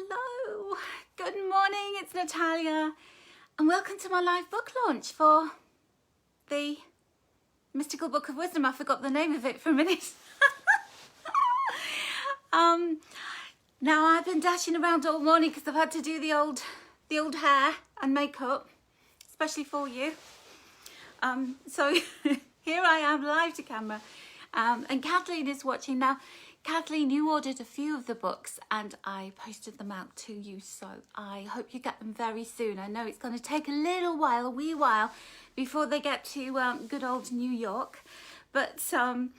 Hello, good morning, it's Natalia and welcome to my live book launch for the Mystical Book of Wisdom. I forgot the name of it for a minute. Now I've been dashing around all morning because I've had to do the old hair and makeup, especially for you. So here I am live to camera, and Kathleen is watching now. Kathleen, you ordered a few of the books and I posted them out to you, so I hope you get them very soon. I know it's going to take a wee while before they get to good old New York, but I'm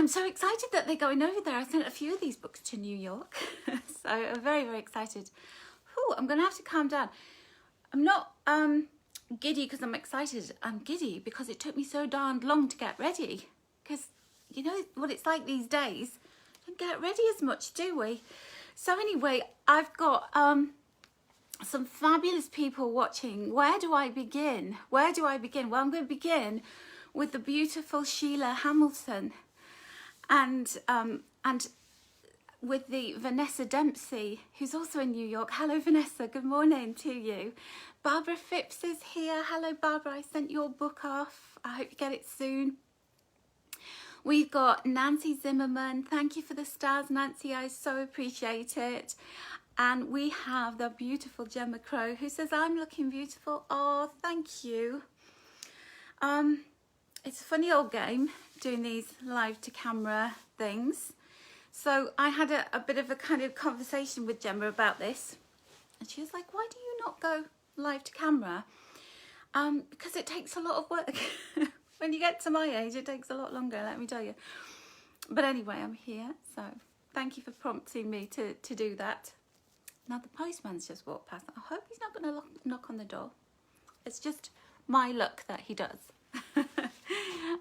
so excited that they're going over there. I sent a few of these books to New York, so I'm very, very excited. Whew, I'm going to have to calm down. I'm not giddy because I'm excited. I'm giddy because it took me so darned long to get ready, because you know what it's like these days. Don't get ready as much, do we? So anyway, I've got some fabulous people watching. Where do I begin? Well, I'm going to begin with the beautiful Sheila Hamilton, and with the Vanessa Dempsey, who's also in New York. Hello, Vanessa. Good morning to you. Barbara Phipps is here. Hello, Barbara. I sent your book off. I hope you get it soon. We've got Nancy Zimmerman. Thank you for the stars, Nancy. I so appreciate it. And we have the beautiful Gemma Crow, who says, I'm looking beautiful. Oh, thank you. It's a funny old game doing these live to camera things. So I had a bit of a kind of conversation with Gemma about this. And she was like, why do you not go live to camera? Because it takes a lot of work. When you get to my age, it takes a lot longer, let me tell you. But anyway, I'm here, so thank you for prompting me to do that. Now, the postman's just walked past. I hope he's not going to knock on the door. It's just my luck that he does.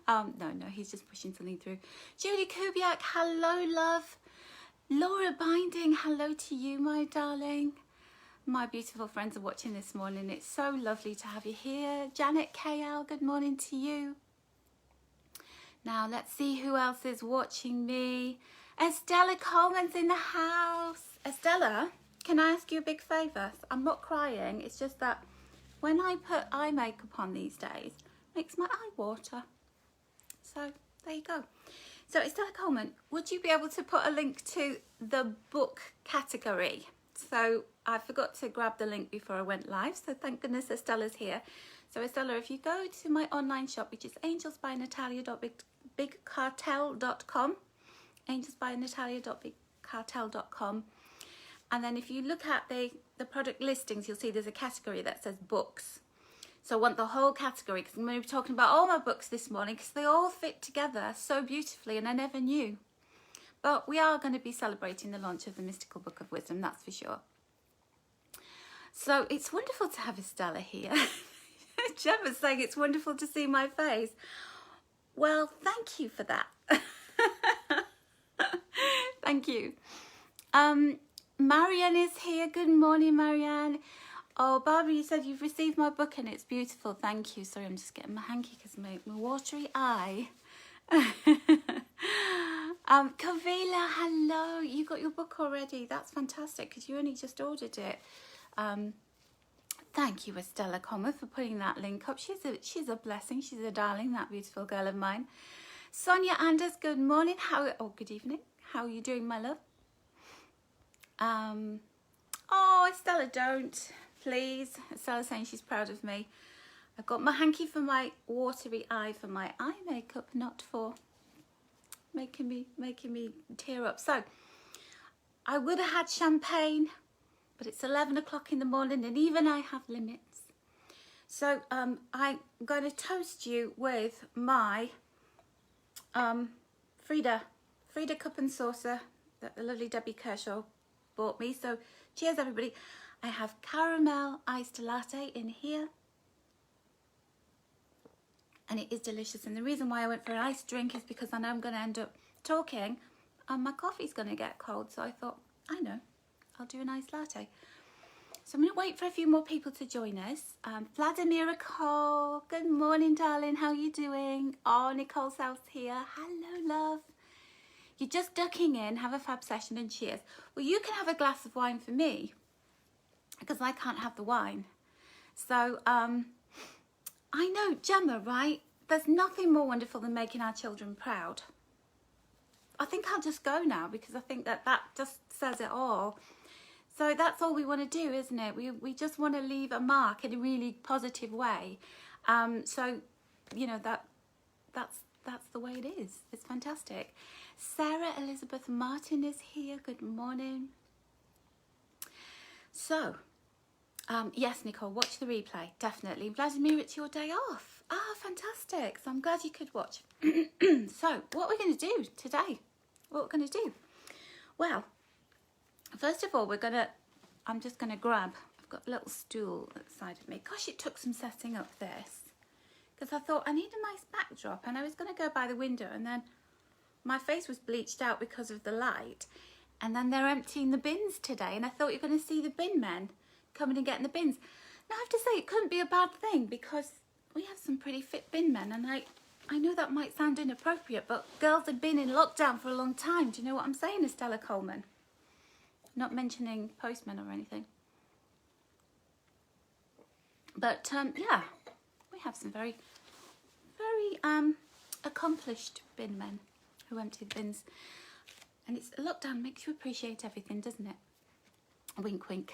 No, he's just pushing something through. Julie Kubiak, hello, love. Laura Binding, hello to you, my darling. My beautiful friends are watching this morning. It's so lovely to have you here. Janet KL, good morning to you. Now, let's see who else is watching me. Estella Coleman's in the house. Estella, can I ask you a big favour? I'm not crying. It's just that when I put eye makeup on these days, it makes my eye water. So, there you go. So, Estella Coleman, would you be able to put a link to the book category? So, I forgot to grab the link before I went live, so thank goodness Estella's here. So Estella, if you go to my online shop, which is angelsbynatalia.bigcartel.com, angelsbynatalia.bigcartel.com, and then if you look at the product listings, you'll see there's a category that says books. So I want the whole category, because I'm going to be talking about all my books this morning, because they all fit together so beautifully, and I never knew. But we are going to be celebrating the launch of the Mystical Book of Wisdom, that's for sure. So it's wonderful to have Estella here. Gemma's saying it's wonderful to see my face. Well, thank you for that. Thank you. Marianne is here. Good morning, Marianne. Oh, Barbara, you said you've received my book and it's beautiful. Thank you. Sorry, I'm just getting my hanky because my watery eye. Kavila, hello. You got your book already. That's fantastic because you only just ordered it. Thank you, Estella Comer, for putting that link up. She's a blessing. She's a darling, that beautiful girl of mine. Sonia Anders, good morning. Good evening. How are you doing, my love? Oh, Estella, don't, please. Estella's saying she's proud of me. I've got my hanky for my watery eye for my eye makeup, not for making me tear up. So I would have had champagne, but it's 11 o'clock in the morning and even I have limits. So I'm going to toast you with my Frida cup and saucer that the lovely Debbie Kershaw bought me. So cheers, everybody. I have caramel iced latte in here. And it is delicious. And the reason why I went for an iced drink is because I know I'm going to end up talking and my coffee's going to get cold. So I thought, I know, I'll do an iced latte. So I'm going to wait for a few more people to join us. Vladimir Cole, good morning, darling. How are you doing? Oh, Nicole South here. Hello, love. you're just ducking in, have a fab session and cheers. Well, you can have a glass of wine for me because I can't have the wine. So, I know, Gemma, right? There's nothing more wonderful than making our children proud. I think I'll just go now because I think that just says it all. So that's all we want to do, isn't it? We just want to leave a mark in a really positive way. So, you know, that's the way it is. It's fantastic. Sarah Elizabeth Martin is here. Good morning. So, yes, Nicole, watch the replay. Definitely. Vladimir, it's your day off. Ah, fantastic. So I'm glad you could watch. So, what we're going to do today? What we're going to do? Well, first of all, I'm just going to grab, I've got a little stool at the side of me. Gosh, it took some setting up this. Because I thought I need a nice backdrop and I was going to go by the window and then my face was bleached out because of the light. And then they're emptying the bins today and I thought you're going to see the bin men coming and getting the bins. Now I have to say it couldn't be a bad thing because we have some pretty fit bin men and I know that might sound inappropriate, but girls have been in lockdown for a long time. Do you know what I'm saying, Estella Coleman? Not mentioning postmen or anything. But yeah, we have some very, very accomplished bin men who empty the bins. And it's lockdown makes you appreciate everything, doesn't it? Wink, wink.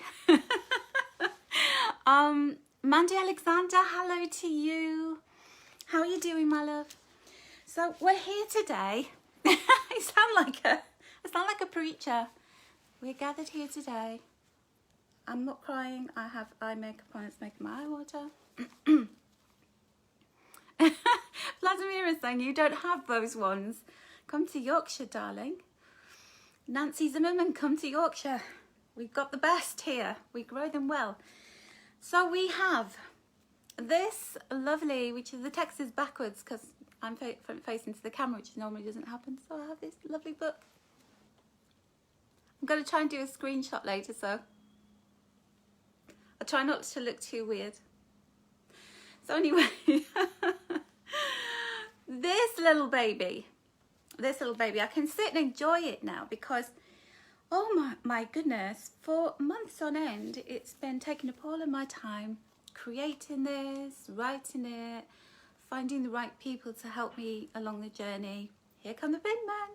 Mandy Alexander, hello to you. How are you doing, my love? So we're here today. I sound like a preacher. We're gathered here today. I'm not crying. I have eye makeup on. It's making my eye water. Vladimir is saying you don't have those ones. Come to Yorkshire, darling. Nancy Zimmerman, come to Yorkshire. We've got the best here. We grow them well. So we have this lovely, which is the text is backwards because I'm front facing to the camera, which normally doesn't happen. So I have this lovely book. I'm going to try and do a screenshot later, so I'll try not to look too weird. So anyway, this little baby, I can sit and enjoy it now because, oh my goodness, for months on end, it's been taking up all of my time, creating this, writing it, finding the right people to help me along the journey. Here come the bin man,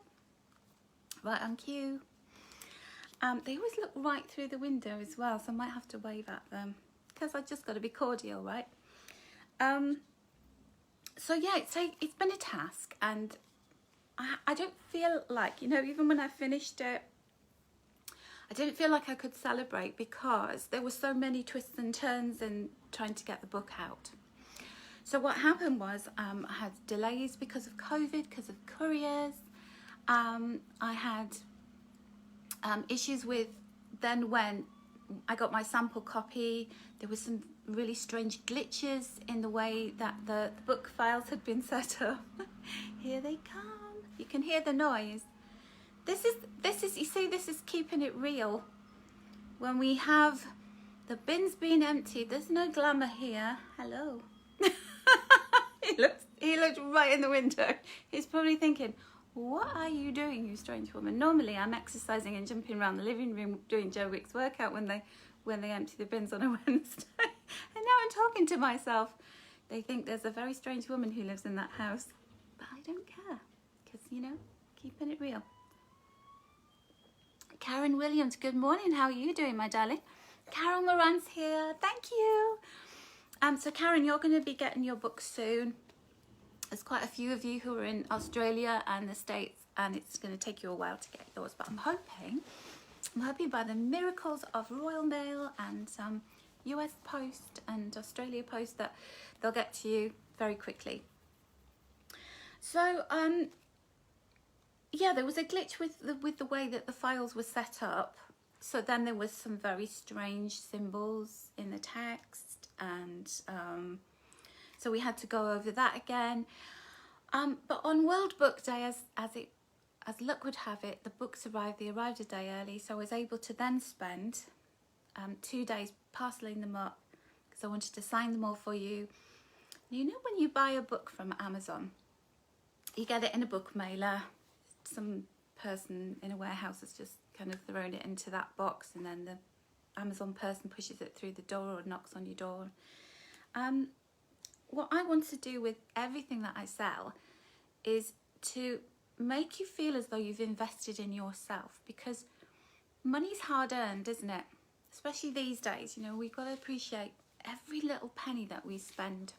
right on cue. They always look right through the window as well, so I might have to wave at them because I just got to be cordial, right? So yeah, it's been a task, and I don't feel like, you know, even when I finished it, I didn't feel like I could celebrate because there were so many twists and turns in trying to get the book out. So what happened was I had delays because of COVID, because of couriers. I had issues with then when I got my sample copy, there was some really strange glitches in the way that the book files had been set up. Here they come. You can hear the noise. This is, you see, this is keeping it real. When we have the bins being emptied, there's no glamour here. Hello. He looked right in the window. He's probably thinking, what are you doing, you strange woman? Normally I'm exercising and jumping around the living room doing Joe Wicks workout when they empty the bins on a Wednesday. And now I'm talking to myself. They think there's a very strange woman who lives in that house. But I don't care. Because, you know, keeping it real. Karen Williams, good morning. How are you doing, my darling? Carol Moran's here. Thank you. So Karen, you're going to be getting your book soon. There's quite a few of you who are in Australia and the States, and it's going to take you a while to get yours. But I'm hoping by the miracles of Royal Mail and US Post and Australia Post that they'll get to you very quickly. So yeah, there was a glitch with the way that the files were set up. So then there was some very strange symbols in the text, and so we had to go over that again. But on World Book Day, as luck would have it, the books arrived. They arrived a day early, so I was able to then spend 2 days parceling them up because I wanted to sign them all for you. You know, when you buy a book from Amazon, you get it in a book mailer, some person in a warehouse has just kind of thrown it into that box, and then the Amazon person pushes it through the door or knocks on your door. What I want to do with everything that I sell is to make you feel as though you've invested in yourself, because money's hard earned, isn't it? Especially these days, you know, we've got to appreciate every little penny that we spend.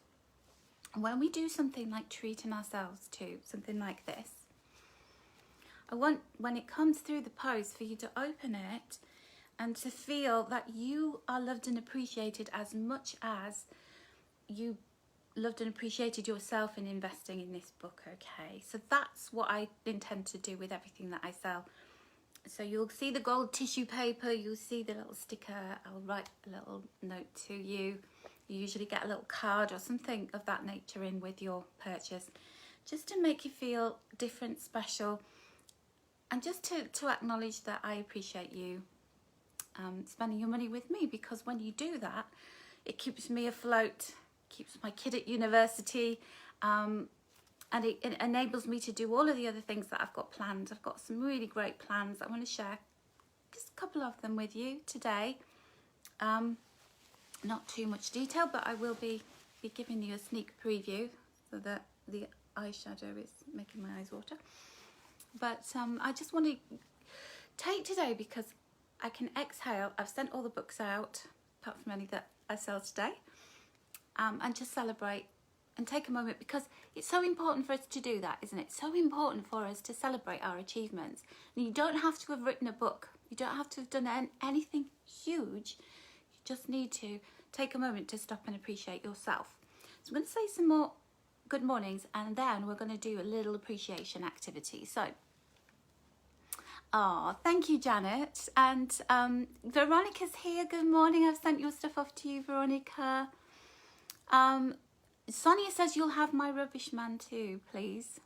And when we do something like treating ourselves to something like this, I want, when it comes through the post, for you to open it and to feel that you are loved and appreciated as much as you loved and appreciated yourself in investing in this book, okay? So that's what I intend to do with everything that I sell. So you'll see the gold tissue paper, you'll see the little sticker, I'll write a little note to you. You usually get a little card or something of that nature in with your purchase, just to make you feel different, special, and just to acknowledge that I appreciate you spending your money with me, because when you do that, it keeps me afloat, keeps my kid at university, and it enables me to do all of the other things that I've got planned. I've got some really great plans. I want to share just a couple of them with you today. Not too much detail, but I will be giving you a sneak preview, so that the eyeshadow is making my eyes water. But I just want to take today, because I can exhale. I've sent all the books out, apart from any that I sell today, and just celebrate and take a moment, because it's so important for us to do that, isn't it? So important for us to celebrate our achievements. And you don't have to have written a book. You don't have to have done anything huge. You just need to take a moment to stop and appreciate yourself. So I'm going to say some more good mornings, and then we're going to do a little appreciation activity. So, thank you, Janet. And Veronica's here. Good morning. I've sent your stuff off to you, Veronica. Sonia says you'll have my rubbish man too, please.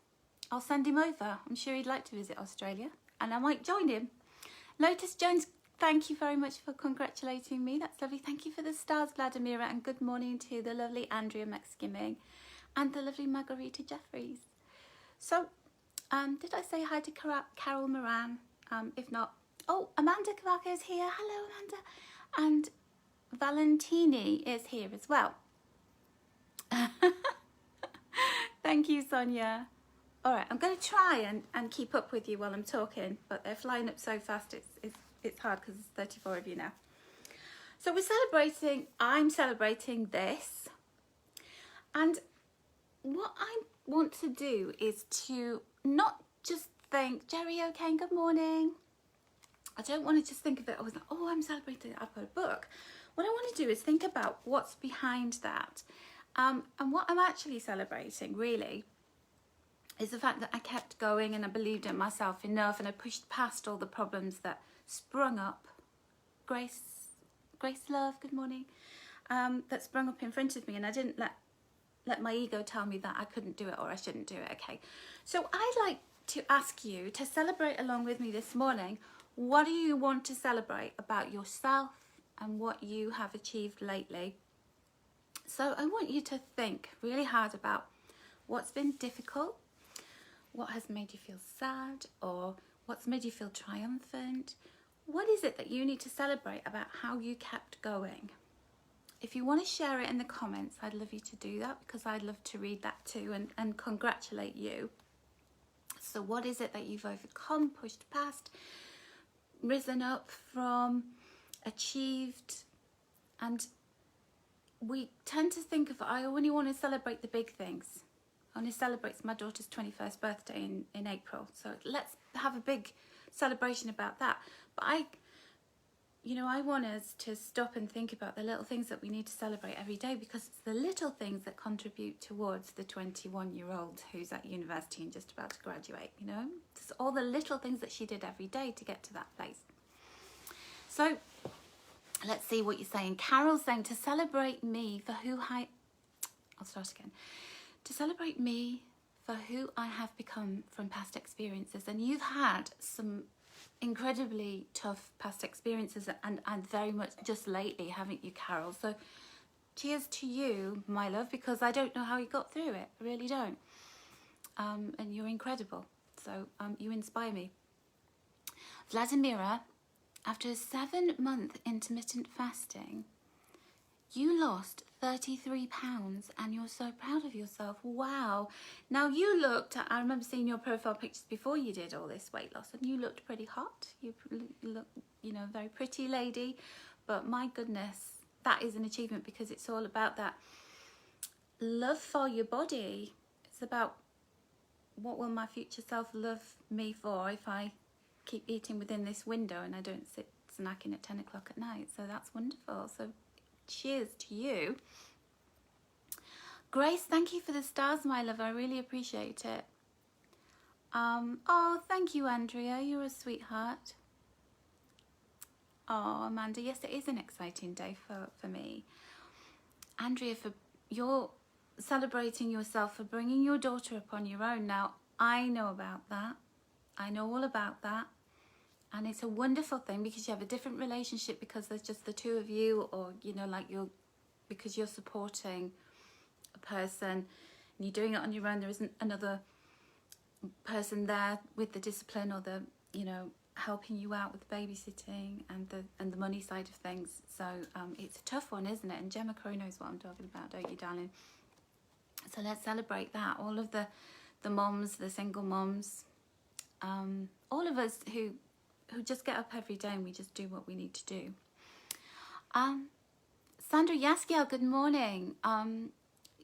I'll send him over. I'm sure he'd like to visit Australia, and I might join him. Lotus Jones, thank you very much for congratulating me. That's lovely. Thank you for the stars, Vladimira, and good morning to the lovely Andrea McSkimming and the lovely Margarita Jeffries. So, did I say hi to Carol Moran? If not, Amanda Cavaco is here. Hello, Amanda. And Valentini is here as well. Thank you, Sonia. All right, I'm going to try and keep up with you while I'm talking, but they're flying up so fast, it's hard, because there's 34 of you now. So I'm celebrating this, and what I want to do is to not just think, Jerry, okay, good morning. I don't want to just think of it as, I'm celebrating, I've got a book. What I want to do is think about what's behind that. And what I'm actually celebrating, really, is the fact that I kept going, and I believed in myself enough, and I pushed past all the problems that sprung up. Grace Love, good morning. That sprung up in front of me, and I didn't let my ego tell me that I couldn't do it or I shouldn't do it, okay? So I'd like to ask you to celebrate along with me this morning. What do you want to celebrate about yourself and what you have achieved lately? So I want you to think really hard about what's been difficult, what has made you feel sad, or what's made you feel triumphant. What is it that you need to celebrate about how you kept going? If you want to share it in the comments, I'd love you to do that, because I'd love to read that too and congratulate you. So what is it that you've overcome, pushed past, risen up from, achieved? And we tend to think of, I only want to celebrate the big things. I only celebrate my daughter's 21st birthday in April. So let's have a big celebration about that. But I want us to stop and think about the little things that we need to celebrate every day, because it's the little things that contribute towards the 21-year-old who's at university and just about to graduate, you know? It's all the little things that she did every day to get to that place. So let's see what you're saying. Carol's saying to celebrate me for who to celebrate me for who I have become from past experiences. And you've had some incredibly tough past experiences, and very much just lately, haven't you, Carol? So cheers to you, my love, because I don't know how you got through it. I really don't. And you're incredible. So you inspire me. Vladimira, after a 7-month intermittent fasting, you lost 33 pounds and you're so proud of yourself. Wow. Now you looked, I remember seeing your profile pictures before you did all this weight loss, and you looked pretty hot. You look, you know, very pretty lady. But my goodness, that is an achievement, because it's all about that love for your body. It's about, what will my future self love me for if I keep eating within this window and I don't sit snacking at 10 o'clock at night. So that's wonderful. So cheers to you. Grace, thank you for the stars, my love. I really appreciate it. Oh, thank you, Andrea. You're a sweetheart. Oh, Amanda, yes, it is an exciting day for me. Andrea, for your celebrating yourself, for bringing your daughter up on your own. Now, I know about that. I know all about that. And it's a wonderful thing, because you have a different relationship because there's just the two of you, or, you know, like because you're supporting a person and you're doing it on your own. There isn't another person there with the discipline or the, you know, helping you out with babysitting and the money side of things. So it's a tough one, isn't it? And Gemma Crow knows what I'm talking about, don't you, darling? So let's celebrate that. All of the moms, the single moms, all of us who just get up every day and we just do what we need to do. Sandra Yaskiel, good morning.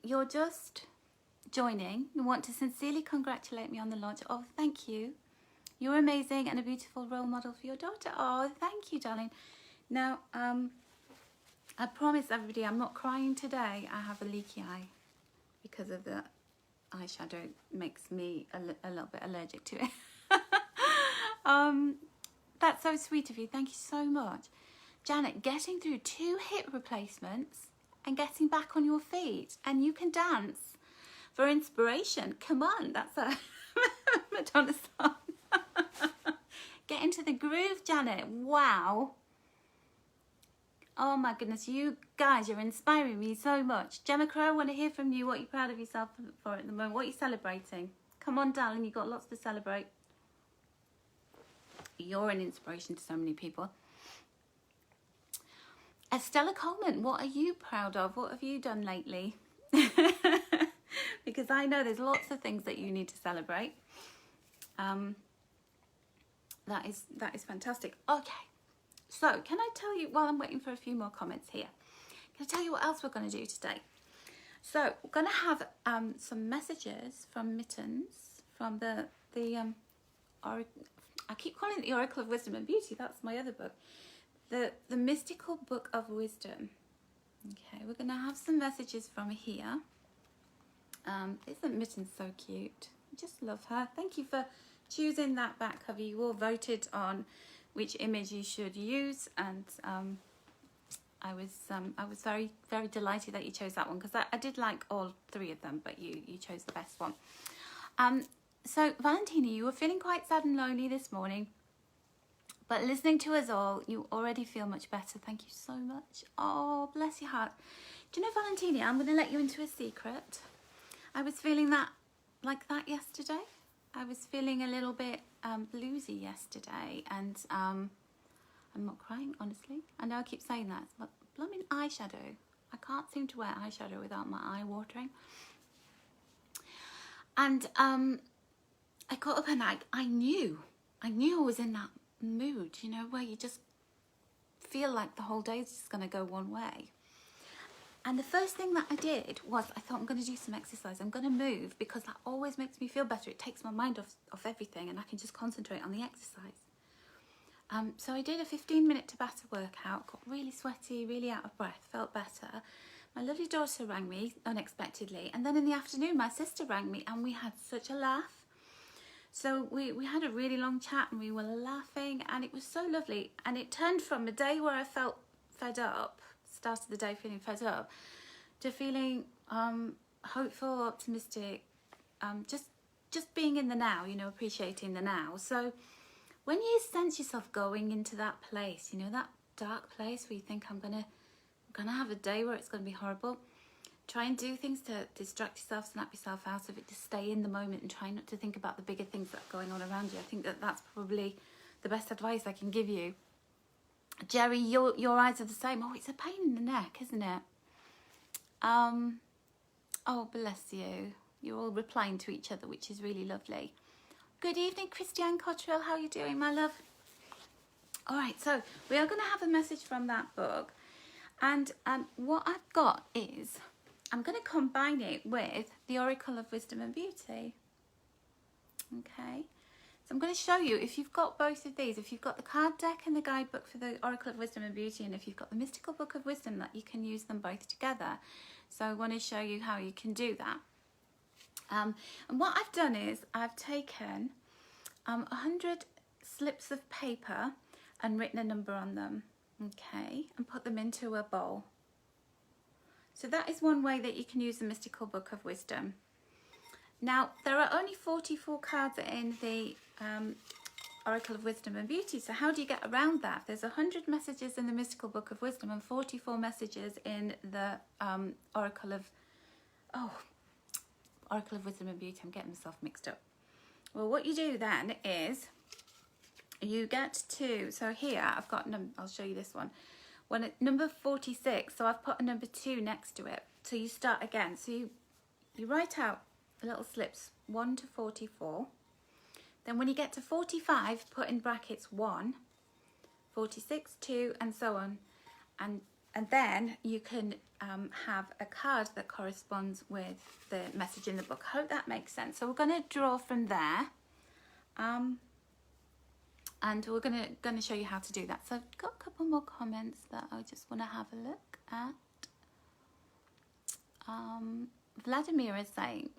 You're just joining. You want to sincerely congratulate me on the launch. Oh, thank you. You're amazing and a beautiful role model for your daughter. Oh, thank you, darling. Now, I promise everybody I'm not crying today. I have a leaky eye because of the eyeshadow. Makes me a little bit allergic to it. That's so sweet of you. Thank you so much. Janet, getting through 2 hip replacements and getting back on your feet, and you can dance for inspiration. Come on, that's a Madonna song. Get into the groove, Janet. Wow. Oh my goodness, you guys, you're inspiring me so much. Gemma Crow, I want to hear from you what you're proud of yourself for at the moment. What are you celebrating? Come on, darling, you've got lots to celebrate. You're an inspiration to so many people. Estella Coleman, what are you proud of? What have you done lately? Because I know there's lots of things that you need to celebrate. That is fantastic. Okay, so can I tell you, while I'm waiting for a few more comments here, can I tell you what else we're going to do today? So we're going to have some messages from Mittens, from the I keep calling it the Oracle of Wisdom and Beauty. That's my other book. The Mystical Book of Wisdom. Okay, we're going to have some messages from here. Isn't Mittens so cute? I just love her. Thank you for choosing that back cover. You all voted on which image you should use, and I was very, very delighted that you chose that one, because I did like all 3 of them, but you chose the best one. So Valentina, you were feeling quite sad and lonely this morning, but listening to us all, you already feel much better. Thank you so much. Oh, bless your heart. Do you know, Valentina, I'm going to let you into a secret. I was feeling like that yesterday. I was feeling a little bit bluesy yesterday, and I'm not crying, honestly. I know I keep saying that, but blooming eyeshadow. I can't seem to wear eyeshadow without my eye watering. And I got up and I knew I was in that mood, you know, where you just feel like the whole day is just going to go one way. And the first thing that I did was, I thought, I'm going to do some exercise. I'm going to move, because that always makes me feel better. It takes my mind off everything, and I can just concentrate on the exercise. So I did a 15-minute Tabata workout, got really sweaty, really out of breath, felt better. My lovely daughter rang me unexpectedly, and then in the afternoon my sister rang me, and we had such a laugh. So we had a really long chat, and we were laughing, and it was so lovely. And it turned from a day where I felt fed up, started the day feeling fed up, to feeling hopeful, optimistic, just being in the now, you know, appreciating the now. So when you sense yourself going into that place, you know, that dark place where you think, I'm gonna have a day where it's gonna be horrible, try and do things to distract yourself, snap yourself out of it, to stay in the moment and try not to think about the bigger things that are going on around you. I think that's probably the best advice I can give you. Jerry, your eyes are the same. Oh, it's a pain in the neck, isn't it? Oh, bless you. You're all replying to each other, which is really lovely. Good evening, Christiane Cottrell. How are you doing, my love? All right, so we are going to have a message from that book. And what I've got is, I'm going to combine it with the Oracle of Wisdom and Beauty. Okay, so I'm going to show you, if you've got both of these, if you've got the card deck and the guidebook for the Oracle of Wisdom and Beauty, and if you've got the Mystical Book of Wisdom, that you can use them both together. So I want to show you how you can do that. And what I've done is I've taken 100 slips of paper and written a number on them, okay, and put them into a bowl. So that is one way that you can use the Mystical Book of Wisdom. Now, there are only 44 cards in the Oracle of Wisdom and Beauty, so how do you get around that? There's 100 messages in the Mystical Book of Wisdom and 44 messages in the Oracle of Wisdom and Beauty. I'm getting myself mixed up. Well, what you do then is you get to, so here I've got, I'll show you this one. When it's number 46, so I've put a number 2 next to it. So you start again. So you write out little slips 1 to 44. Then when you get to 45, put in brackets 1, 46, 2, and so on. And then you can have a card that corresponds with the message in the book. I hope that makes sense. So we're going to draw from there. And we're going to show you how to do that. So I've got a couple more comments that I just want to have a look at. Vladimir is saying,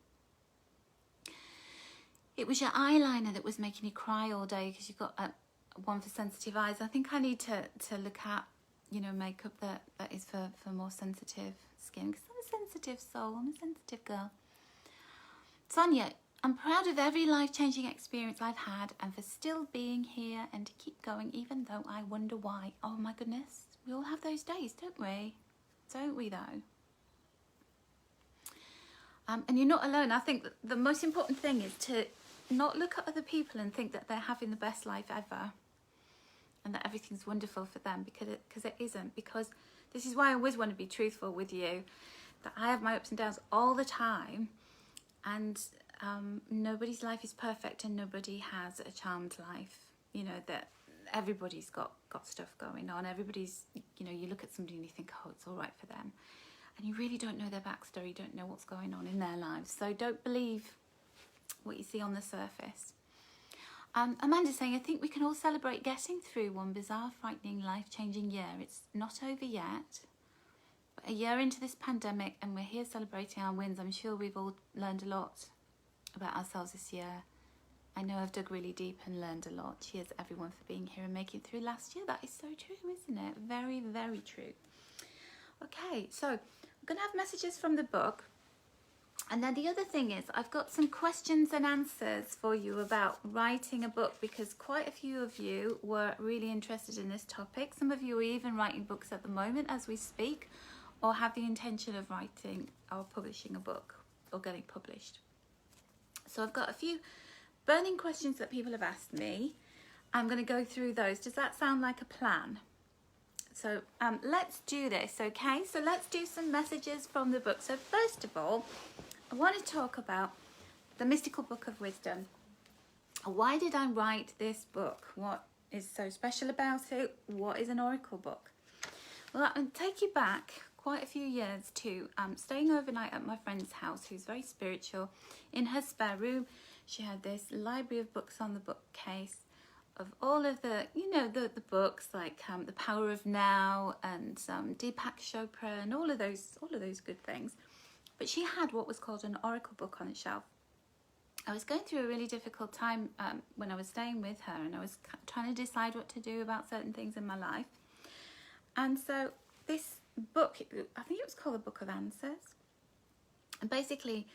it was your eyeliner that was making you cry all day because you've got one for sensitive eyes. I think I need to look at, you know, makeup that is for more sensitive skin, because I'm a sensitive soul, I'm a sensitive girl. Sonia, I'm proud of every life-changing experience I've had and for still being here and to keep going even though I wonder why. Oh my goodness, we all have those days, don't we? Don't we though? And you're not alone. I think that the most important thing is to not look at other people and think that they're having the best life ever and that everything's wonderful for them, because it isn't. Because this is why I always want to be truthful with you, that I have my ups and downs all the time, and nobody's life is perfect and nobody has a charmed life. You know, that everybody's got stuff going on. Everybody's, you know, you look at somebody and you think, oh, it's all right for them. And you really don't know their backstory, you don't know what's going on in their lives. So don't believe what you see on the surface. Amanda's saying, I think we can all celebrate getting through one bizarre, frightening, life-changing year. It's not over yet. But a year into this pandemic and we're here celebrating our wins. I'm sure we've all learned a lot about ourselves this year. I know I've dug really deep and learned a lot. Cheers everyone for being here and making it through last year. That is so true, isn't it? Very, very true. Okay, so we're going to have messages from the book. And then the other thing is I've got some questions and answers for you about writing a book, because quite a few of you were really interested in this topic. Some of you are even writing books at the moment as we speak, or have the intention of writing or publishing a book or getting published. So I've got a few burning questions that people have asked me. I'm going to go through those. Does that sound like a plan? So let's do this, okay? So let's do some messages from the book. So first of all, I want to talk about the Mystical Book of Wisdom. Why did I write this book? What is so special about it? What is an oracle book? Well, I'll take you back quite a few years to staying overnight at my friend's house, who's very spiritual. In her spare room, she had this library of books on the bookcase of all of the, you know, the books like The Power of Now and Deepak Chopra and all of those good things. But she had what was called an oracle book on the shelf. I was going through a really difficult time when I was staying with her, and I was trying to decide what to do about certain things in my life. And so this book, I think it was called the Book of Answers. And basically,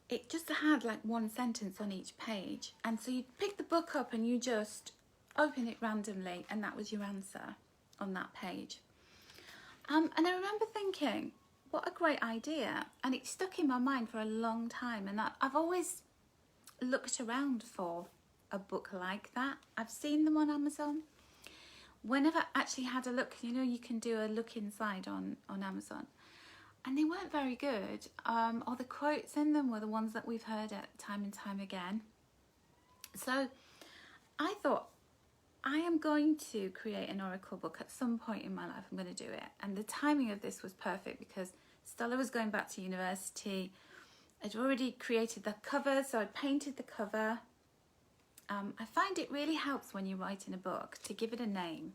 it just had like one sentence on each page. And so you'd pick the book up and you just open it randomly, and that was your answer on that page. And I remember thinking, what a great idea. And it stuck in my mind for a long time. And I've always looked around for a book like that. I've seen them on Amazon. Whenever I actually had a look, you know, you can do a look inside on Amazon, and they weren't very good. Or the quotes in them were the ones that we've heard at time and time again. So I thought, I am going to create an Oracle book at some point in my life. I'm going to do it. And the timing of this was perfect because Stella was going back to university. I'd already created the cover, so I painted the cover. I find it really helps when you're writing a book to give it a name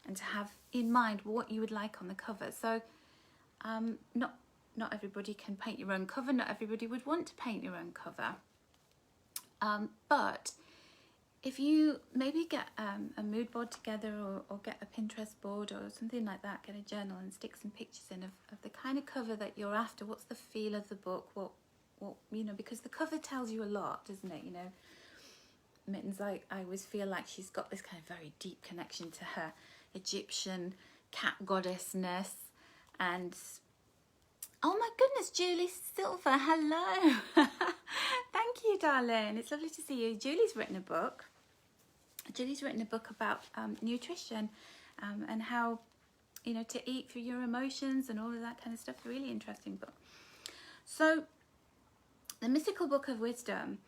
and to have in mind what you would like on the cover. So not everybody can paint your own cover. Not everybody would want to paint your own cover. But if you maybe get a mood board together or get a Pinterest board or something like that, get a journal and stick some pictures in of the kind of cover that you're after. What's the feel of the book? What you know, because the cover tells you a lot, doesn't it? You know, Mittens, I always feel like she's got this kind of very deep connection to her Egyptian cat goddessness. And oh my goodness, Julie Silver, hello. Thank you, darling. It's lovely to see you. Julie's written a book. Julie's written a book about nutrition and how, you know, to eat through your emotions and all of that kind of stuff. A really interesting book. So the Mystical Book of Wisdom,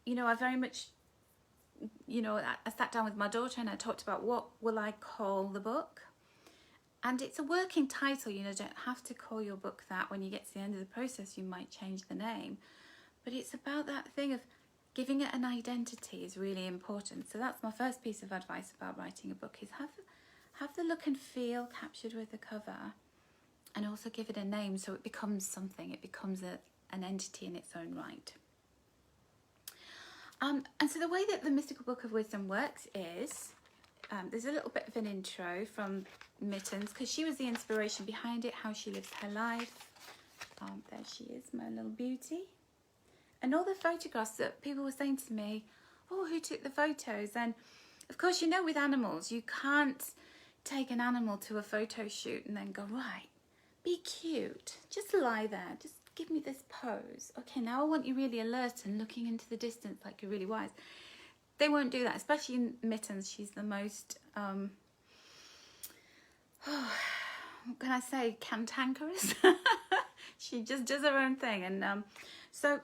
you know, I very much, you know, I sat down with my daughter and I talked about what will I call the book. And it's a working title, you know, don't have to call your book that. When you get to the end of the process, you might change the name. But it's about that thing of giving it an identity is really important. So that's my first piece of advice about writing a book, is have the look and feel captured with the cover, and also give it a name so it becomes something. It becomes an entity in its own right. And so the way that the Mystical Book of Wisdom works is, there's a little bit of an intro from Mittens, because she was the inspiration behind it, how she lives her life. There she is, my little beauty. And all the photographs that people were saying to me, oh, who took the photos? And of course, you know, with animals, you can't take an animal to a photo shoot and then go, right, be cute, just lie there, just give me this pose. Okay, now I want you really alert and looking into the distance like you're really wise. They won't do that, especially in Mittens. She's the most, what can I say, cantankerous. She just does her own thing. And so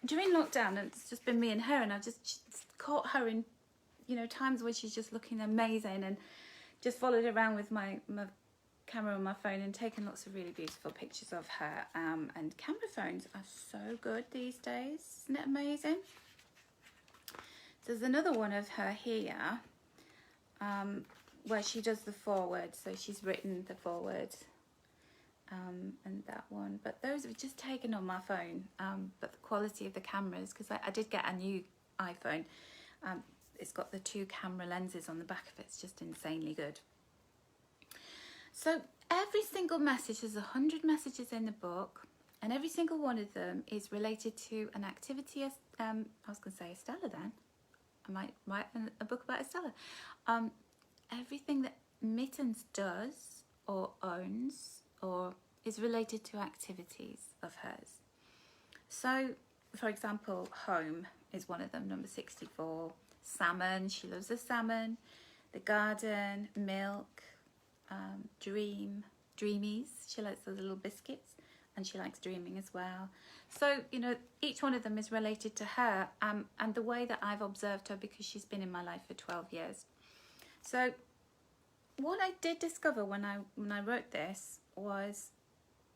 during lockdown, it's just been me and her, and I've just caught her in, you know, times when she's just looking amazing, and just followed around with my camera on my phone and taken lots of really beautiful pictures of her. And camera phones are so good these days, isn't it amazing? There's another one of her here where she does the foreword, so she's written the foreword, and that one. But those have just taken on my phone, but the quality of the cameras, because I did get a new iPhone, it's got the 2 camera lenses on the back of it. It's just insanely good. So every single message, there's 100 messages in the book, and every single one of them is related to an activity. I was going to say Estella then. I might write a book about Estella. Everything that Mittens does or owns or is related to activities of hers. So, for example, home is one of them, number 64. Salmon, she loves the salmon. The garden, milk, dreamies. She likes the little biscuits, and she likes dreaming as well. So, you know, each one of them is related to her, and the way that I've observed her, because she's been in my life for 12 years. So what I did discover when I wrote this was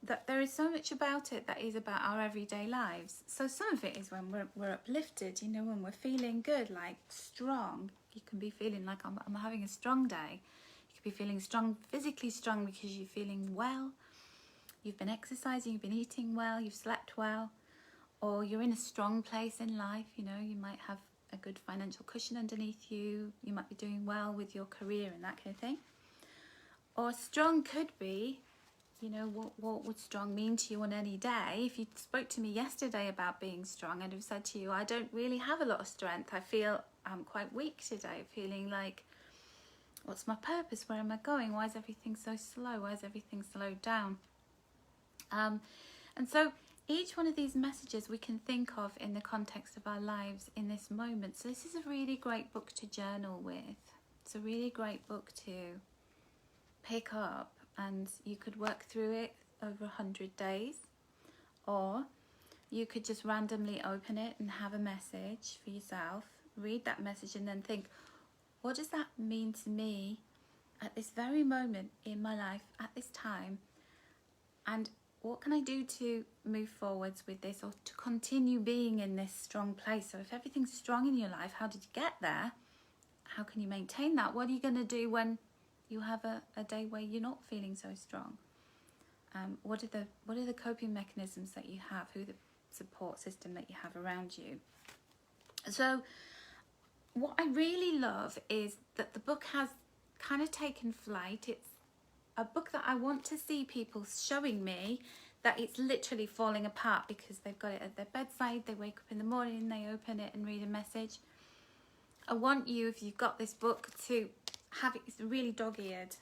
that there is so much about it that is about our everyday lives. So some of it is when we're uplifted, you know, when we're feeling good, like strong. You can be feeling like I'm having a strong day. You could be feeling strong, physically strong, because you're feeling well. You've been exercising, you've been eating well, you've slept well, or you're in a strong place in life. You know, you might have a good financial cushion underneath you. You might be doing well with your career and that kind of thing. Or strong could be, you know, what would strong mean to you on any day? If you spoke to me yesterday about being strong, I'd have said to you, I don't really have a lot of strength. I feel I'm quite weak today, feeling like, what's my purpose? Where am I going? Why is everything so slow? Why is everything slowed down? And so each one of these messages we can think of in the context of our lives in this moment. So this is a really great book to journal with. It's a really great book to pick up, and you could work through it over 100 days, or you could just randomly open it and have a message for yourself, read that message, and then think, what does that mean to me at this very moment in my life, at this time, and what can I do to move forwards with this, or to continue being in this strong place? So if everything's strong in your life, how did you get there? How can you maintain that? What are you going to do when you have a day where you're not feeling so strong? What are the coping mechanisms that you have? Who are the support system that you have around you? So what I really love is that the book has kind of taken flight. It's a book that I want to see people showing me that it's literally falling apart because they've got it at their bedside. They wake up in the morning, they open it and read a message. I want you, if you've got this book, to have it really dog-eared.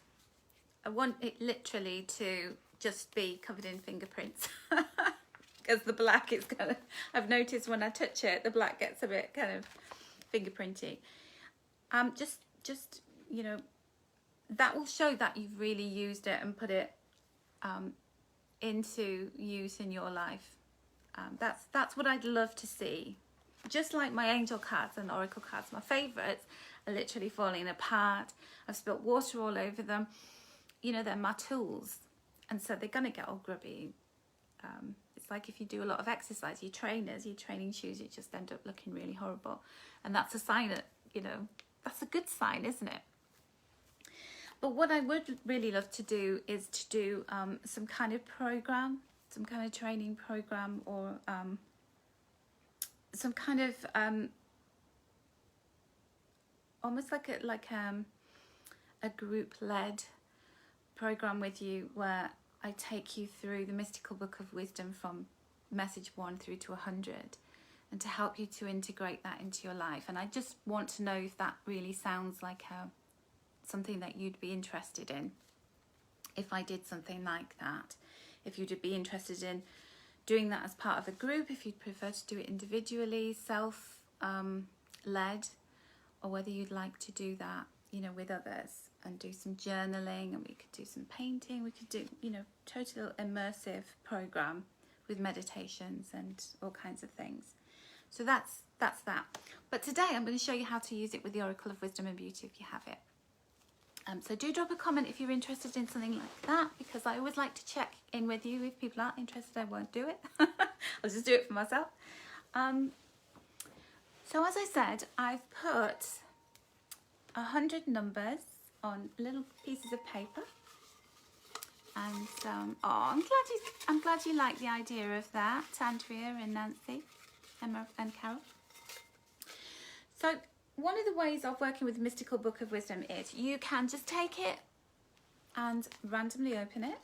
I want it literally to just be covered in fingerprints. Because the black is kind of, I've noticed when I touch it, the black gets a bit kind of fingerprinty. Just you know, that will show that you've really used it and put it into use in your life. That's what I'd love to see. Just like my angel cards and oracle cards, my favourites are literally falling apart. I've spilt water all over them. You know, they're my tools, and so they're going to get all grubby. It's like if you do a lot of exercise, your trainers, your training shoes, you just end up looking really horrible. And that's a sign that, you know, that's a good sign, isn't it? But what I would really love to do is to do some kind of program, some kind of training program, or some kind of almost like a group-led program with you, where I take you through the mystical book of wisdom from message 1 through to 100, and to help you to integrate that into your life. And I just want to know if that really sounds like something that you'd be interested in, if I did something like that. If you'd be interested in doing that as part of a group, if you'd prefer to do it individually, self-led, or whether you'd like to do that, you know, with others, and do some journaling, and we could do some painting, we could do, you know, total immersive program with meditations and all kinds of things. So that's that. But today I'm going to show you how to use it with the Oracle of Wisdom and Beauty if you have it. So do drop a comment if you're interested in something like that, because I always like to check in with you. If people aren't interested, I won't do it. I'll just do it for myself. So as I said, I've put 100 numbers on little pieces of paper, and I'm glad you like the idea of that, Andrea and Nancy, Emma and Carol. So one of the ways of working with the mystical book of wisdom is you can just take it and randomly open it,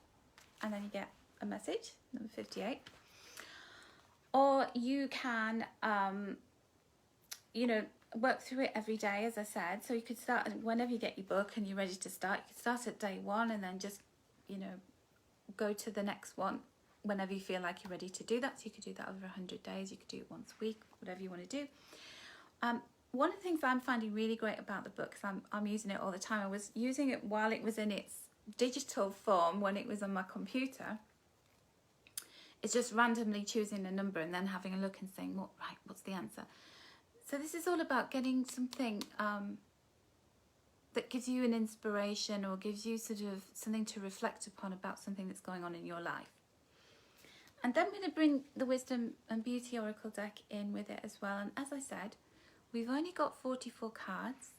and then you get a message, number 58. Or you can, you know, work through it every day, as I said. So you could start whenever you get your book and you're ready to start. You could start at day 1 and then just, you know, go to the next one whenever you feel like you're ready to do that. So you could do that over 100 days. You could do it once a week, whatever you want to do. One of the things I'm finding really great about the book, because I'm using it all the time. I was using it while it was in its digital form, when it was on my computer. It's just randomly choosing a number and then having a look and saying, what's the answer? So this is all about getting something that gives you an inspiration, or gives you sort of something to reflect upon about something that's going on in your life. And then I'm going to bring the Wisdom and Beauty Oracle deck in with it as well. And as I said, we've only got 44 cards.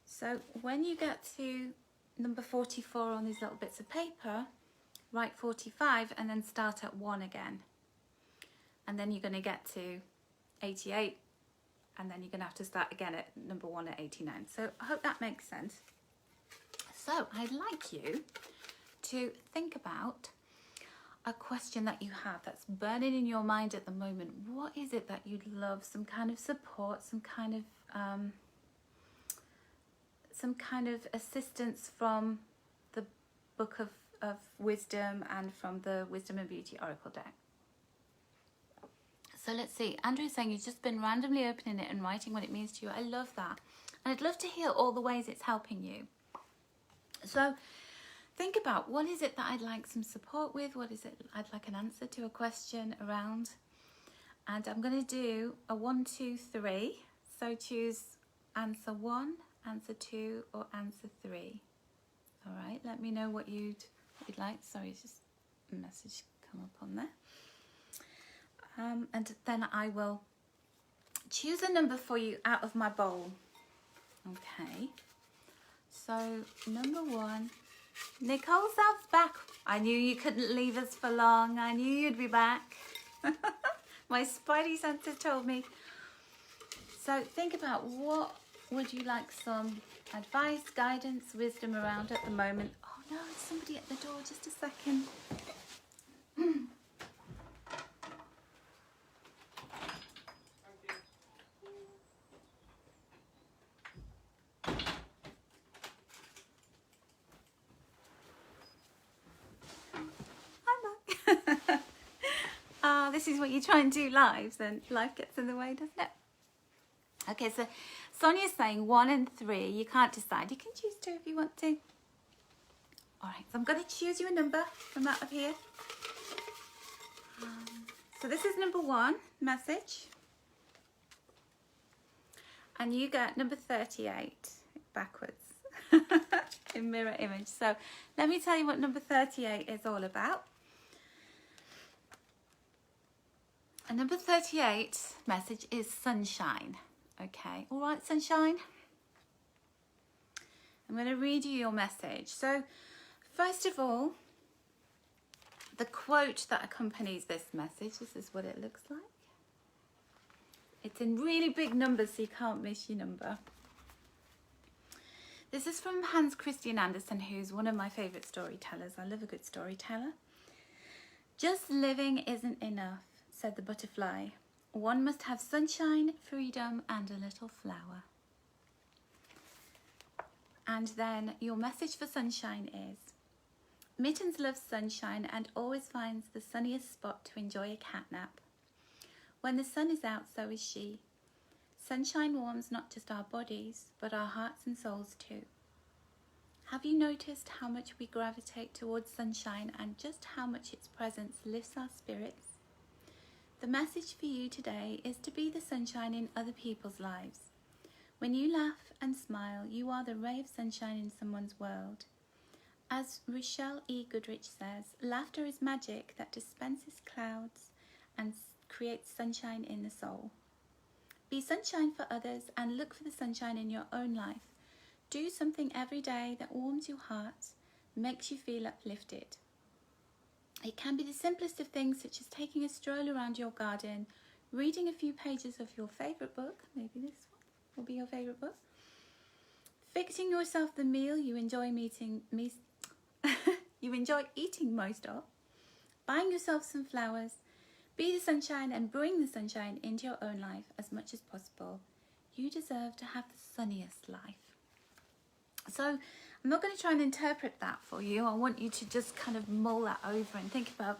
So when you get to number 44 on these little bits of paper, write 45 and then start at 1 again. And then you're going to get to 88, and then you're going to have to start again at number 1 at 89. So I hope that makes sense. So I'd like you to think about a question that you have that's burning in your mind at the moment. What is it that you'd love some kind of support, some kind of assistance from the Book of Wisdom and from the Wisdom and Beauty Oracle deck? So let's see. Andrew's saying you've just been randomly opening it and writing what it means to you. I love that. And I'd love to hear all the ways it's helping you. So think about, what is it that I'd like some support with? What is it I'd like an answer to a question around? And I'm going to do a 1, 2, 3. So choose answer 1, answer 2, or answer 3. All right, let me know what you'd like. Sorry, it's just a message come up on there. And then I will choose a number for you out of my bowl. Okay, so number 1. Nicole South's back. I knew you couldn't leave us for long. I knew you'd be back. My spidey senses told me. So think about, what would you like some advice, guidance, wisdom around at the moment? Oh no, there's somebody at the door. Just a second. This is what you try and do live, and life gets in the way, doesn't it? Okay, so Sonia's saying 1 and 3. You can't decide. You can choose 2 if you want to. All right, so I'm going to choose you a number from out of here. So this is number 1 message. And you get number 38 backwards in mirror image. So let me tell you what number 38 is all about. And number 38 message is sunshine. Okay, all right, sunshine. I'm going to read you your message. So first of all, the quote that accompanies this message, this is what it looks like. It's in really big numbers, so you can't miss your number. This is from Hans Christian Andersen, who's one of my favourite storytellers. I love a good storyteller. Just living isn't enough, said the butterfly. One must have sunshine, freedom, and a little flower. And then your message for sunshine is, Mittens loves sunshine and always finds the sunniest spot to enjoy a cat nap. When the sun is out, so is she. Sunshine warms not just our bodies, but our hearts and souls too. Have you noticed how much we gravitate towards sunshine and just how much its presence lifts our spirits? The message for you today is to be the sunshine in other people's lives. When you laugh and smile, you are the ray of sunshine in someone's world. As Rochelle E. Goodrich says, laughter is magic that dispenses clouds and creates sunshine in the soul. Be sunshine for others and look for the sunshine in your own life. Do something every day that warms your heart, makes you feel uplifted. It can be the simplest of things, such as taking a stroll around your garden, reading a few pages of your favourite book, maybe this one will be your favourite book, fixing yourself the meal you enjoy eating most of, buying yourself some flowers. Be the sunshine and bring the sunshine into your own life as much as possible. You deserve to have the sunniest life. So I'm not going to try and interpret that for you. I want you to just kind of mull that over and think about,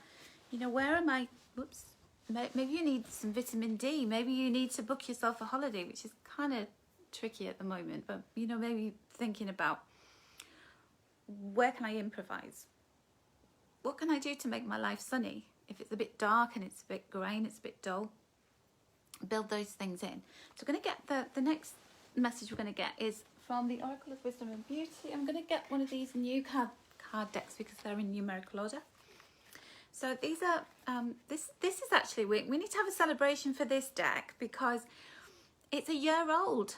you know, where am I? Whoops. Maybe you need some vitamin D. Maybe you need to book yourself a holiday, which is kind of tricky at the moment. But, you know, maybe thinking about, where can I improvise? What can I do to make my life sunny? If it's a bit dark and it's a bit grey and it's a bit dull, build those things in. So we're going to get the next message we're going to get is from the Oracle of Wisdom and Beauty. I'm going to get one of these new card decks because they're in numerical order. So these are, this is actually, we need to have a celebration for this deck because it's a year old.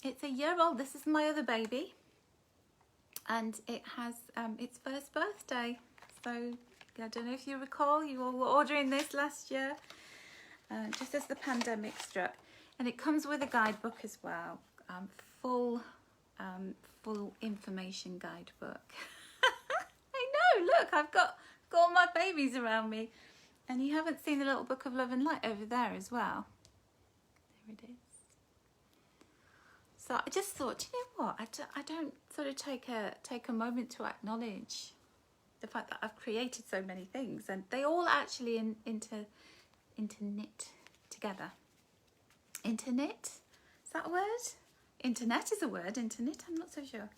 It's a year old. This is my other baby. And it has its first birthday. So I don't know if you recall, you all were ordering this last year, just as the pandemic struck. And it comes with a guidebook as well, full information guidebook. I know, look, I've got all my babies around me. And you haven't seen the little book of love and light over there as well. There it is. So I just thought, you know what, I don't sort of take a moment to acknowledge the fact that I've created so many things, and they all actually interknit together. Internet, is that a word? Internet is a word, internet, I'm not so sure.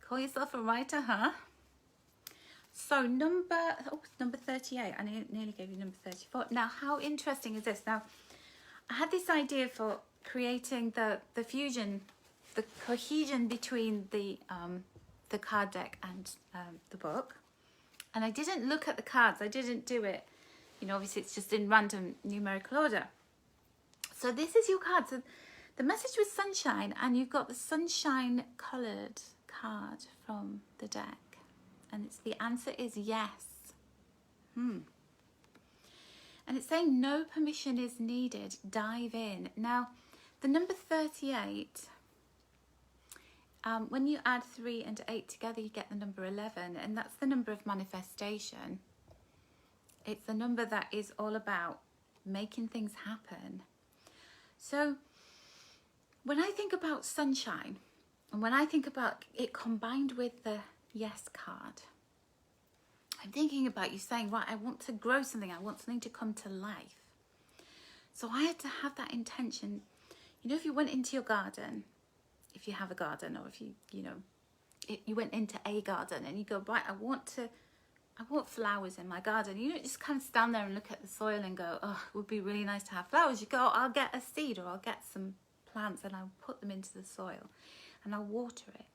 Call yourself a writer, huh? So number 38, I nearly gave you number 34. Now, how interesting is this? Now, I had this idea for creating the fusion, the cohesion between the card deck and the book. And I didn't look at the cards, I didn't do it, you know, obviously it's just in random numerical order. So this is your card. So the message was sunshine, and you've got the sunshine coloured card from the deck. And the answer is yes. And it's saying no permission is needed. Dive in. Now, the number 38, when you add 3 and 8 together, you get the number 11. And that's the number of manifestation. It's the number that is all about making things happen. So when I think about sunshine, and when I think about it combined with the yes card, I'm thinking about you saying, right, I want to grow something. I want something to come to life. So I had to have that intention. You know, if you went into your garden, if you have a garden, or if you went into a garden and you go, right, I want flowers in my garden. You don't just kind of stand there and look at the soil and go, oh, it would be really nice to have flowers. You go, I'll get a seed, or I'll get some plants and I'll put them into the soil and I'll water it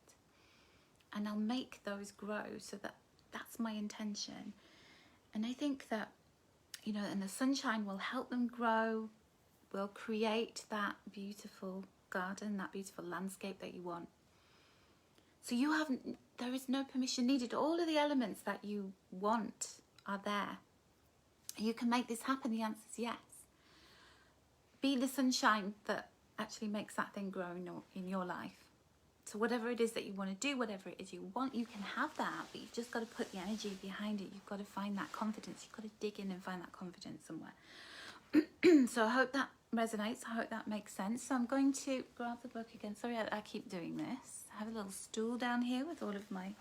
and I'll make those grow. So that's my intention. And I think that, you know, and the sunshine will help them grow, will create that beautiful garden, that beautiful landscape that you want. So there is no permission needed. All of the elements that you want are there. You can make this happen. The answer is yes. Be the sunshine that actually makes that thing grow in your life. So whatever it is that you want to do, whatever it is you want, you can have that, but you've just got to put the energy behind it. You've got to find that confidence. You've got to dig in and find that confidence somewhere. So I hope that resonates. I hope that makes sense. So I'm going to grab the book again. Sorry, I keep doing this. I have a little stool down here with all of my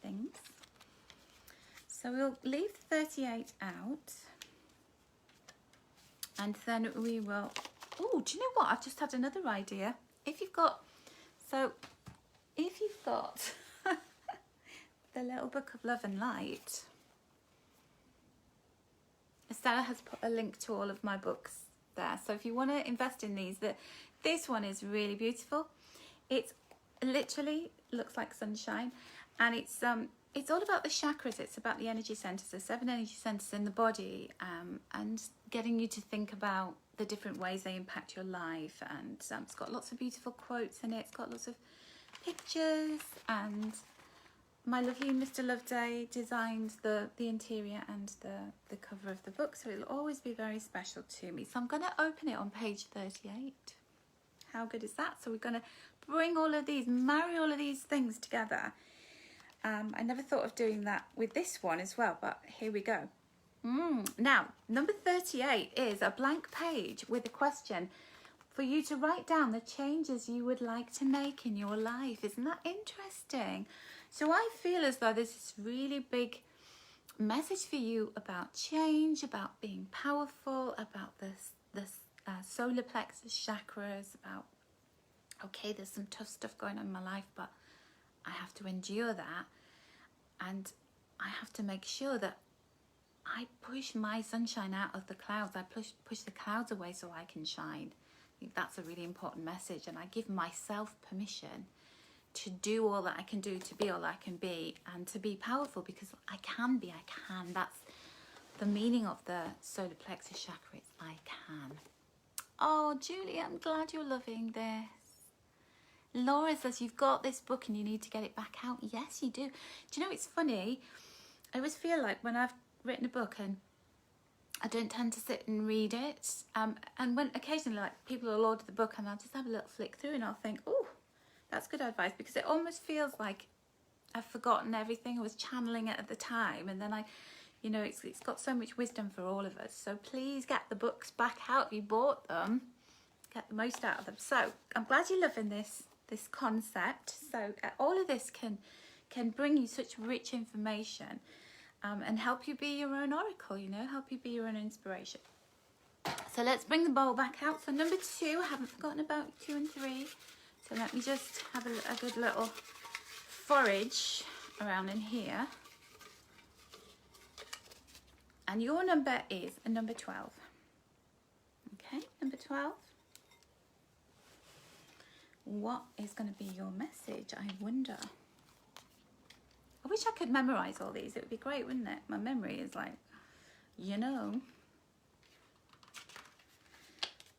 things. So we'll leave 38 out, and then we will. Oh, do you know what? I've just had another idea. If you've got the little book of love and light, Estella has put a link to all of my books there. So if you want to invest in these, this one is really beautiful. It literally looks like sunshine, and it's all about the chakras. It's about the energy centers, the 7 energy centers in the body, and getting you to think about the different ways they impact your life. And it's got lots of beautiful quotes in it. It's got lots of pictures, and my lovely Mr. Loveday designed the interior and the cover of the book, so it'll always be very special to me. So I'm going to open it on page 38. How good is that? So we're going to bring all of these, marry all of these things together. I never thought of doing that with this one as well, but here we go. Now, number 38 is a blank page with a question for you to write down the changes you would like to make in your life. Isn't that interesting? So I feel as though there's this really big message for you about change, about being powerful, about this solar plexus chakras, about, okay, there's some tough stuff going on in my life, but I have to endure that, and I have to make sure that I push my sunshine out of the clouds. I push the clouds away so I can shine. I think that's a really important message, and I give myself permission to do all that I can do, to be all I can be, and to be powerful, because I can be. That's the meaning of the solar plexus chakra. It's I can. Oh, Julie, I'm glad you're loving this. Laura says you've got this book and you need to get it back out. Yes, you do. Do you know, it's funny. I always feel like when I've written a book and I don't tend to sit and read it, and when occasionally, like, people will order the book and I'll just have a little flick through and I'll think, oh, that's good advice, because it almost feels like I've forgotten everything. I was channeling it at the time, and then it's got so much wisdom for all of us. So please get the books back out if you bought them. Get the most out of them. So I'm glad you're loving this concept. So all of this can bring you such rich information, and help you be your own oracle, help you be your own inspiration. So let's bring the bowl back out. So number 2, I haven't forgotten about 2 and 3. So let me just have a good little forage around in here. And your number is a number 12. Okay, number 12. What is going to be your message, I wonder? I wish I could memorize all these. It would be great, wouldn't it? My memory is like, you know.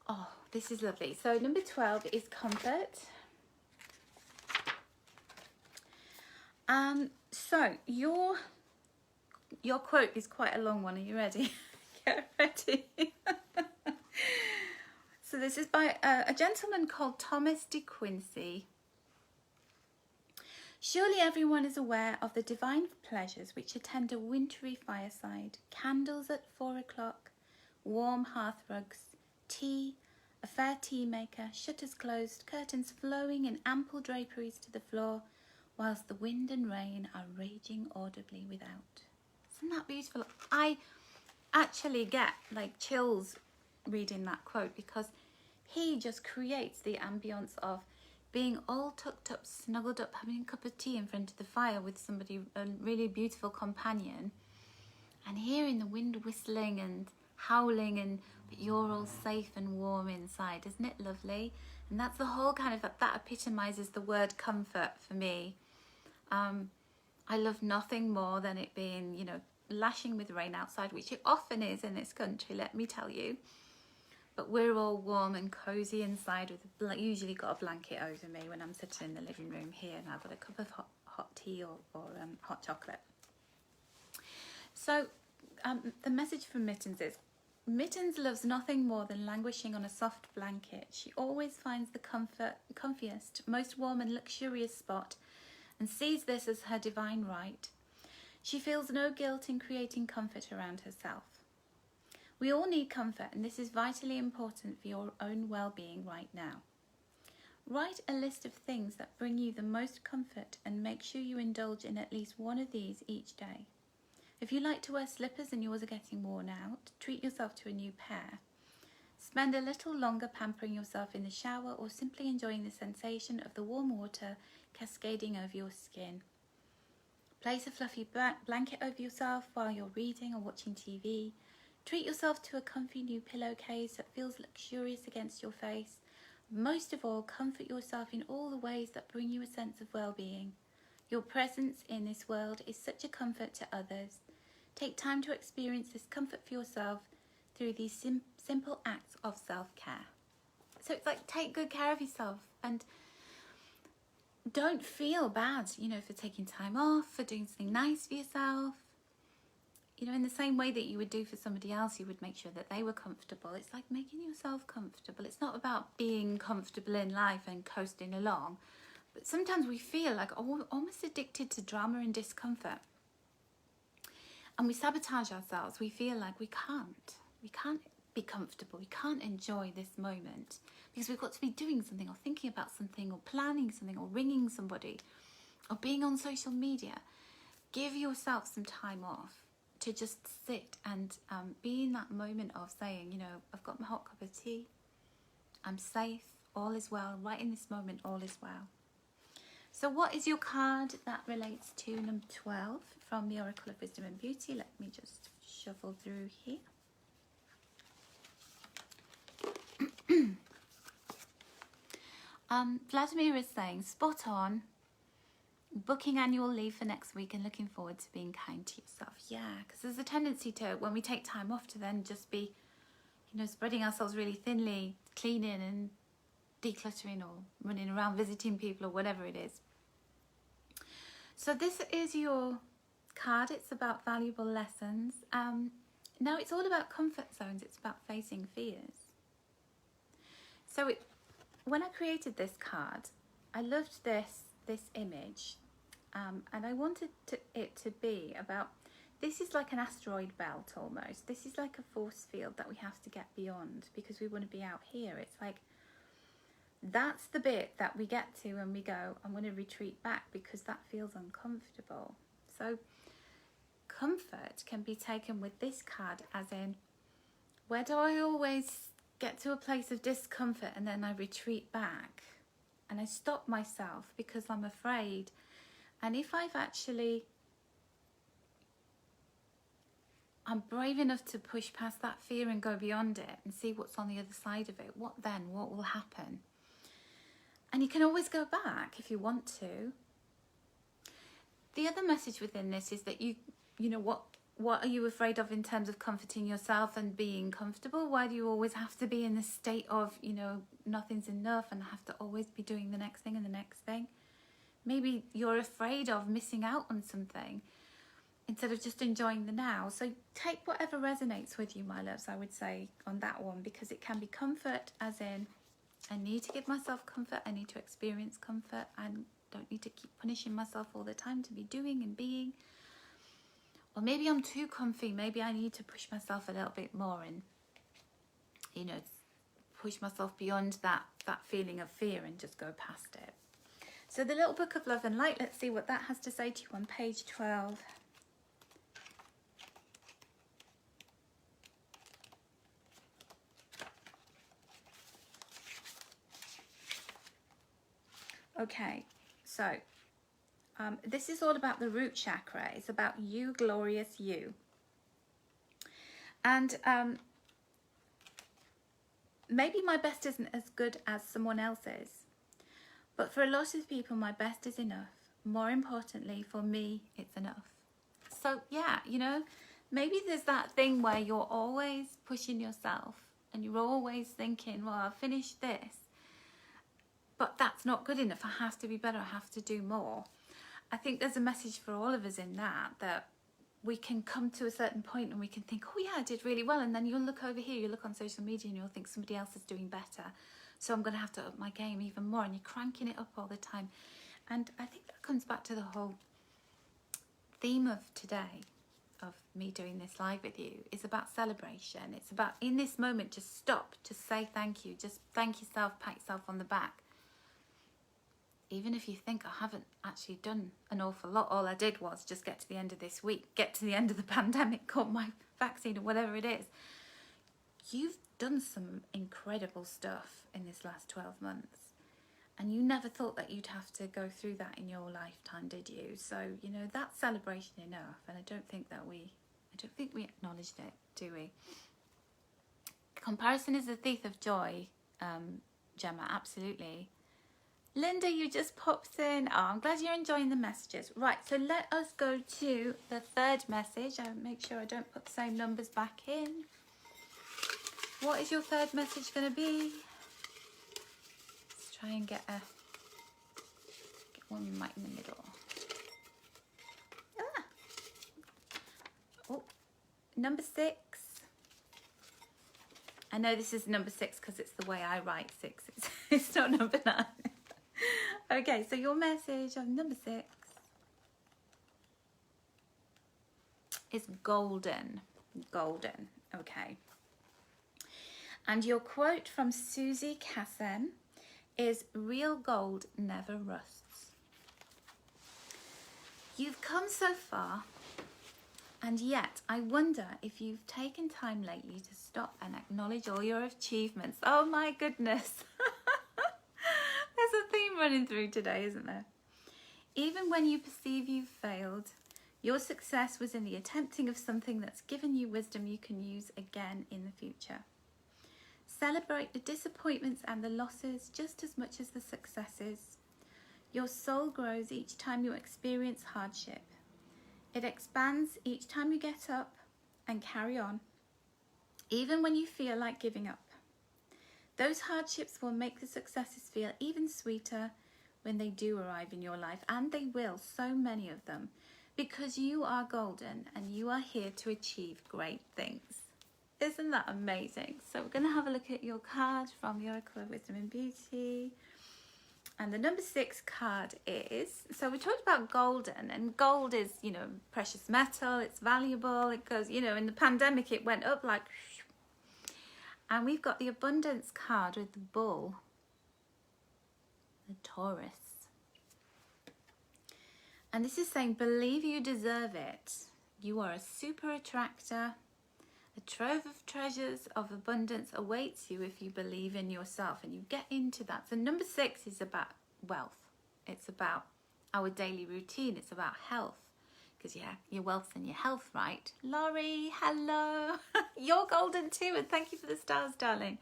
Oh, this is lovely. So number 12 is comfort. So your quote is quite a long one. Are you ready? Get ready. So this is by a gentleman called Thomas de Quincey. Surely everyone is aware of the divine pleasures which attend a wintry fireside, candles at 4 o'clock, warm hearth rugs, tea, a fair tea maker, shutters closed, curtains flowing in ample draperies to the floor, whilst the wind and rain are raging audibly without. Isn't that beautiful? I actually get like chills reading that quote, because he just creates the ambience of being all tucked up, snuggled up, having a cup of tea in front of the fire with somebody, a really beautiful companion, and hearing the wind whistling and howling, and but you're all safe and warm inside. Isn't it lovely? And that's the whole kind of, that epitomizes the word comfort for me. I love nothing more than it being, you know, lashing with rain outside, which it often is in this country, let me tell you. But we're all warm and cozy inside with usually got a blanket over me when I'm sitting in the living room here, and I've got a cup of hot tea or hot chocolate. So the message from Mittens is, Mittens loves nothing more than languishing on a soft blanket. She always finds the comfiest, most warm and luxurious spot, and sees this as her divine right. She feels no guilt in creating comfort around herself. We all need comfort, and this is vitally important for your own well-being right now. Write a list of things that bring you the most comfort, and make sure you indulge in at least one of these each day. If you like to wear slippers and yours are getting worn out, treat yourself to a new pair. Spend a little longer pampering yourself in the shower, or simply enjoying the sensation of the warm water cascading over your skin. Place a fluffy blanket over yourself while you're reading or watching TV. Treat yourself to a comfy new pillowcase that feels luxurious against your face. Most of all, comfort yourself in all the ways that bring you a sense of well-being. Your presence in this world is such a comfort to others. Take time to experience this comfort for yourself through these simple acts of self-care. So it's like, take good care of yourself, and don't feel bad, you know, for taking time off, for doing something nice for yourself. You know, in the same way that you would do for somebody else, you would make sure that they were comfortable. It's like making yourself comfortable. It's not about being comfortable in life and coasting along. But sometimes we feel like almost addicted to drama and discomfort. And we sabotage ourselves. We feel like we can't be comfortable. We can't enjoy this moment because we've got to be doing something, or thinking about something, or planning something, or ringing somebody, or being on social media. Give yourself some time off to just sit and be in that moment of saying, you know, I've got my hot cup of tea, I'm safe, all is well, right in this moment, all is well. So what is your card that relates to number 12 from the Oracle of Wisdom and Beauty? Let me just shuffle through here. Vladimir is saying, spot on. Booking annual leave for next week and looking forward to being kind to yourself. Yeah, because there's a tendency to, when we take time off, to then just be, you know, spreading ourselves really thinly, cleaning and decluttering, or running around visiting people, or whatever it is. So this is your card. It's about valuable lessons. Now it's all about comfort zones. It's about facing fears. So when I created this card, I loved this image. And I wanted it to be about, this is like an asteroid belt almost. This is like a force field that we have to get beyond because we want to be out here. It's like, that's the bit that we get to and we go, I'm going to retreat back because that feels uncomfortable. So comfort can be taken with this card as in, Where do I always get to a place of discomfort and then I retreat back and I stop myself because I'm afraid? And if I'm brave enough to push past that fear and go beyond it and see what's on the other side of it, what then? What will happen? And you can always go back if you want to. The other message within this is that you know, what are you afraid of in terms of comforting yourself and being comfortable? Why do you always have to be in this state of, you know, nothing's enough and have to always be doing the next thing and the next thing? Maybe you're afraid of missing out on something instead of just enjoying the now. So take whatever resonates with you, my loves, I would say, on that one, because it can be comfort as in, I need to give myself comfort, I need to experience comfort, and don't need to keep punishing myself all the time to be doing and being. Or maybe I'm too comfy, maybe I need to push myself a little bit more and, you know, push myself beyond that feeling of fear and just go past it. So the Little Book of Love and Light, let's see what that has to say to you on page 12. Okay, so this is all about the root chakra. It's about you, glorious you. And maybe my best isn't as good as someone else's, but for a lot of people, my best is enough. More importantly, for me, it's enough. So yeah, you know, maybe there's that thing where you're always pushing yourself and you're always thinking, well, I'll finish this, but that's not good enough. I have to be better. I have to do more. I think there's a message for all of us in that we can come to a certain point and we can think, oh yeah, I did really well. And then you'll look over here, you look on social media and you'll think somebody else is doing better. So I'm going to have to up my game even more. And you're cranking it up all the time. And I think that comes back to the whole theme of today, of me doing this live with you, is about celebration. It's about, in this moment, just stop, just say thank you, just thank yourself, pat yourself on the back. Even if you think I haven't actually done an awful lot, all I did was just get to the end of this week, get to the end of the pandemic, got my vaccine or whatever it is. You've done some incredible stuff in this last 12 months. And you never thought that you'd have to go through that in your lifetime, did you? So, you know, that's celebration enough. And I don't think we acknowledged it, do we? Comparison is the thief of joy, Gemma, absolutely. Linda, you just popped in. Oh, I'm glad you're enjoying the messages. Right, so let us go to the third message. I'll make sure I don't put the same numbers back in. What is your third message going to be? Let's try and get one right in the middle. Ah. Oh, number 6. I know this is number 6 because it's the way I write 6. It's not number 9. Okay, so your message on number 6 is golden. Golden, okay. And your quote from Susie Casson is, real gold never rusts. You've come so far, and yet I wonder if you've taken time lately to stop and acknowledge all your achievements. Oh my goodness. There's a theme running through today, isn't there? Even when you perceive you've failed, your success was in the attempting of something that's given you wisdom you can use again in the future. Celebrate the disappointments and the losses just as much as the successes. Your soul grows each time you experience hardship. It expands each time you get up and carry on, even when you feel like giving up. Those hardships will make the successes feel even sweeter when they do arrive in your life, and they will, so many of them, because you are golden and you are here to achieve great things. Isn't that amazing? So we're going to have a look at your card from the Oracle of Wisdom and Beauty. And the number 6 card is, so we talked about golden, and gold is, you know, precious metal, it's valuable, it goes, you know, in the pandemic it went up like, and we've got the abundance card with the bull, the Taurus. And this is saying, believe you deserve it. You are a super attractor, A trove of treasures of abundance awaits you if you believe in yourself and you get into that. So number 6 is about wealth. It's about our daily routine. It's about health. Because yeah, your wealth and your health, right? Laurie, hello. You're golden too, and thank you for the stars, darling.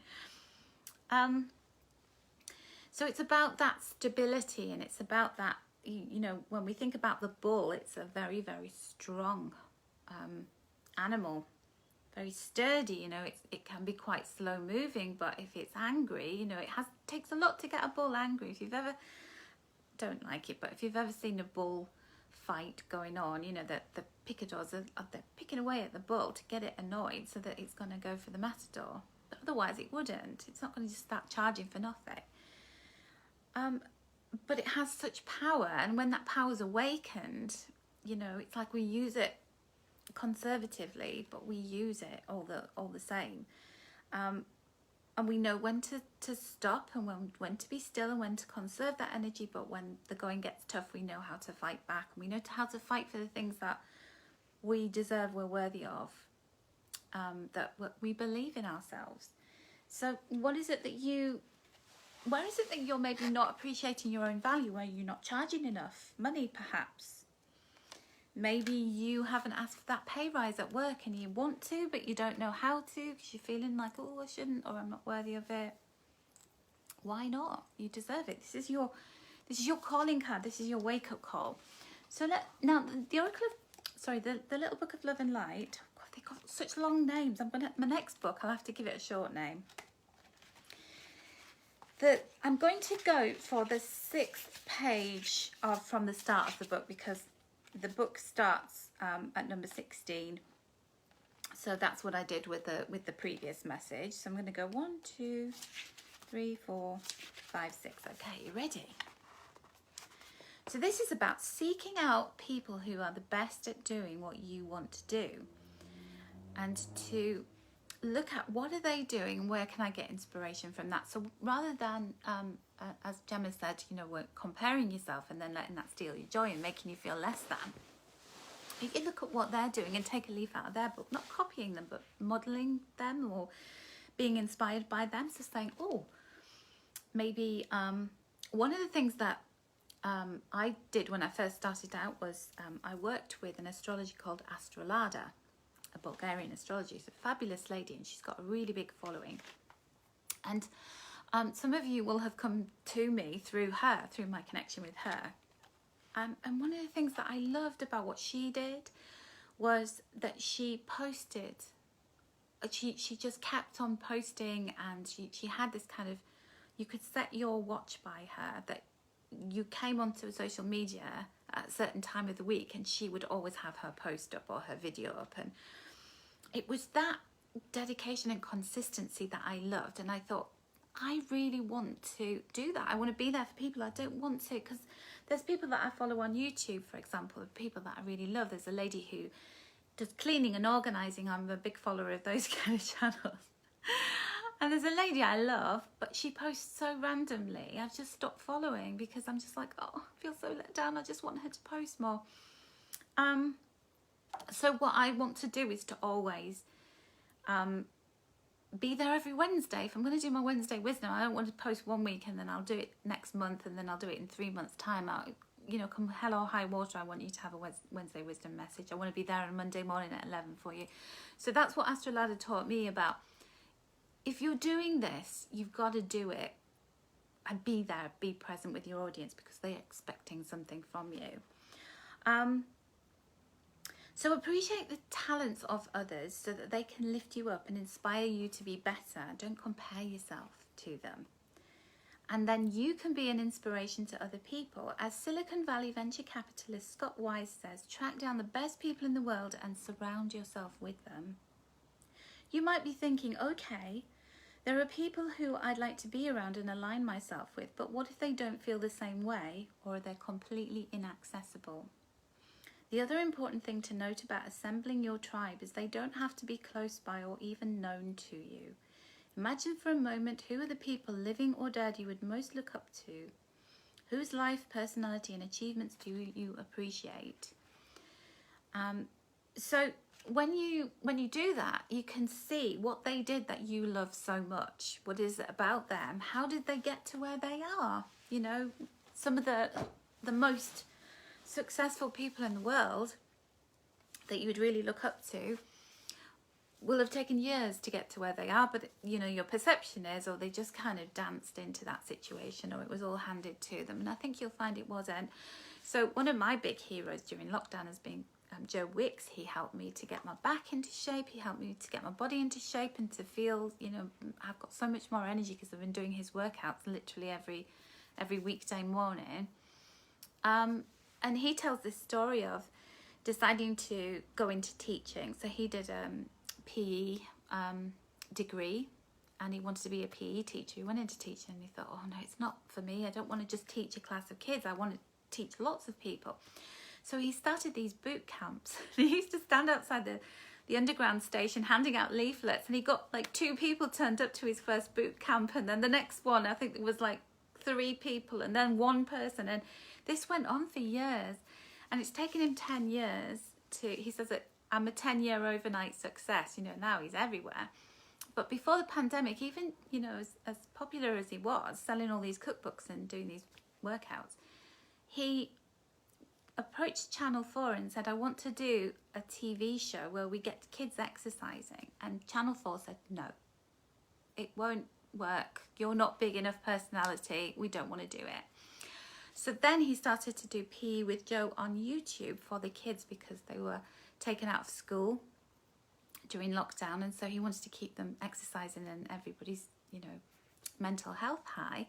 So it's about that stability, and it's about that, you know, when we think about the bull, it's a very, very strong animal, very sturdy, you know. It can be quite slow moving, but if it's angry, you know, takes a lot to get a bull angry. If you've ever, don't like it, but if you've ever seen a bull fight going on, you know, that the picadors they're picking away at the bull to get it annoyed so that it's going to go for the matador, but otherwise it wouldn't. It's not going to just start charging for nothing. But it has such power, and when that power's awakened, you know, it's like we use it conservatively, but we use it all the same. And we know when to stop, and when to be still, and when to conserve that energy. But when the going gets tough, we know how to fight back, and we know how to fight for the things that we deserve, we're worthy of, that we believe in ourselves. So where is it that you're maybe not appreciating your own value? Where you're not charging enough money, perhaps? Maybe you haven't asked for that pay rise at work and you want to, but you don't know how to because you're feeling like, oh, I shouldn't, or I'm not worthy of it. Why not? You deserve it. This is your calling card. This is your wake-up call. So now the Oracle of, the Little Book of Love and Light. God, they've got such long names. My next book, I'll have to give it a short name. I'm going to go for the 6th page from the start of the book, because the book starts at number 16. So that's what I did with the previous message. So I'm going to go 1, 2, 3, 4, 5, 6. Okay, you ready? So this is about seeking out people who are the best at doing what you want to do, and to look at what are they doing and where can I get inspiration from that. So rather than, as Gemma said, you know, we're comparing yourself and then letting that steal your joy and making you feel less than, you can look at what they're doing and take a leaf out of their book, not copying them, but modelling them or being inspired by them. So saying, oh, maybe one of the things that I did when I first started out was I worked with an astrologer called Astrolada, a Bulgarian astrologer. She's a fabulous lady, and she's got a really big following. And some of you will have come to me through my connection with her. And one of the things that I loved about what she did was that she posted. She just kept on posting, and she had this kind of, you could set your watch by her, that you came onto social media at a certain time of the week and she would always have her post up or her video up. And it was that dedication and consistency that I loved, and I thought, I really want to do that. I want to be there for people. I don't want to, because there's people that I follow on YouTube, for example, people that I really love. There's a lady who does cleaning and organising. I'm a big follower of those kind of channels. And there's a lady I love, but she posts so randomly. I've just stopped following because I'm just like, oh, I feel so let down. I just want her to post more. So what I want to do is to always be there every Wednesday. If I'm going to do my Wednesday wisdom, I don't want to post one week and then I'll do it next month and then I'll do it in 3 months' time. You know, come hell or high water, I want you to have a Wednesday wisdom message. I want to be there on Monday morning at 11 for you. So that's what Astrolada taught me about. If you're doing this, you've got to do it and be there, be present with your audience, because they're expecting something from you. So appreciate the talents of others so that they can lift you up and inspire you to be better. Don't compare yourself to them. And then you can be an inspiration to other people. As Silicon Valley venture capitalist Scott Wise says, track down the best people in the world and surround yourself with them. You might be thinking, okay, there are people who I'd like to be around and align myself with, but what if they don't feel the same way, or they're completely inaccessible? The other important thing to note about assembling your tribe is they don't have to be close by or even known to you. Imagine for a moment, who are the people, living or dead, you would most look up to? Whose life, personality and achievements do you appreciate? So when you do that, you can see what they did that you love so much. What is it about them? How did they get to where they are? You know, some of the most successful people in the world that you would really look up to will have taken years to get to where they are, but you know, your perception is, or they just kind of danced into that situation, or it was all handed to them. And I think you'll find it wasn't. So one of my big heroes during lockdown has been Joe Wicks. He helped me to get my back into shape. He helped me to get my body into shape and to feel, you know, I've got so much more energy because I've been doing his workouts literally every weekday morning. And he tells this story of deciding to go into teaching. So he did PE degree, and he wanted to be a PE teacher. He went into teaching and he thought, oh no, it's not for me. I don't want to just teach a class of kids. I want to teach lots of people. So he started these boot camps. He used to stand outside the underground station handing out leaflets, and he got like 2 people turned up to his first boot camp, and then the next one, I think it was like 3 people, and then 1 person, and this went on for years. And it's taken him 10 years to, he says that I'm a 10-year overnight success, you know, now he's everywhere. But before the pandemic, even, you know, as popular as he was, selling all these cookbooks and doing these workouts, he approached Channel 4 and said, I want to do a TV show where we get kids exercising. And Channel 4 said, no, it won't work. You're not big enough personality. We don't want to do it. So then he started to do PE with Joe on YouTube for the kids because they were taken out of school during lockdown, and so he wanted to keep them exercising and everybody's, you know, mental health high.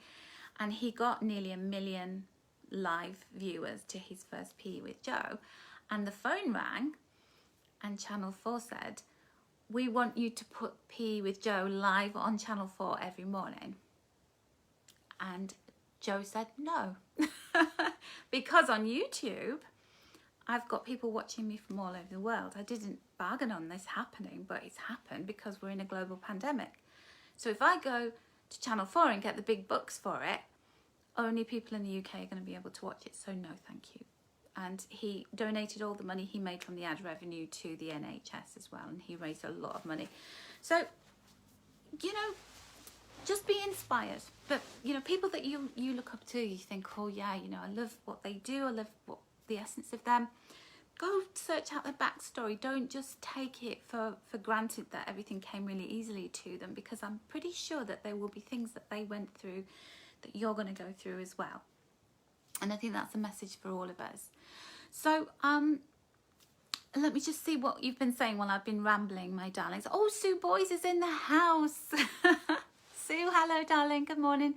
And he got nearly 1 million live viewers to his first PE with Joe, and the phone rang and Channel 4 said, we want you to put PE with Joe live on Channel 4 every morning. And Joe said no, because on YouTube, I've got people watching me from all over the world. I didn't bargain on this happening, but it's happened because we're in a global pandemic. So if I go to Channel 4 and get the big bucks for it, only people in the UK are going to be able to watch it. So no, thank you. And he donated all the money he made from the ad revenue to the NHS as well. And he raised a lot of money. So, you know, just be inspired. But, you know, people that you look up to, you think, oh yeah, you know, I love what they do. I love the essence of them. Go search out their backstory. Don't just take it for granted that everything came really easily to them, because I'm pretty sure that there will be things that they went through that you're going to go through as well. And I think that's a message for all of us. So, let me just see what you've been saying while I've been rambling, my darlings. Oh, Sue Boys is in the house. Sue, hello, darling. Good morning.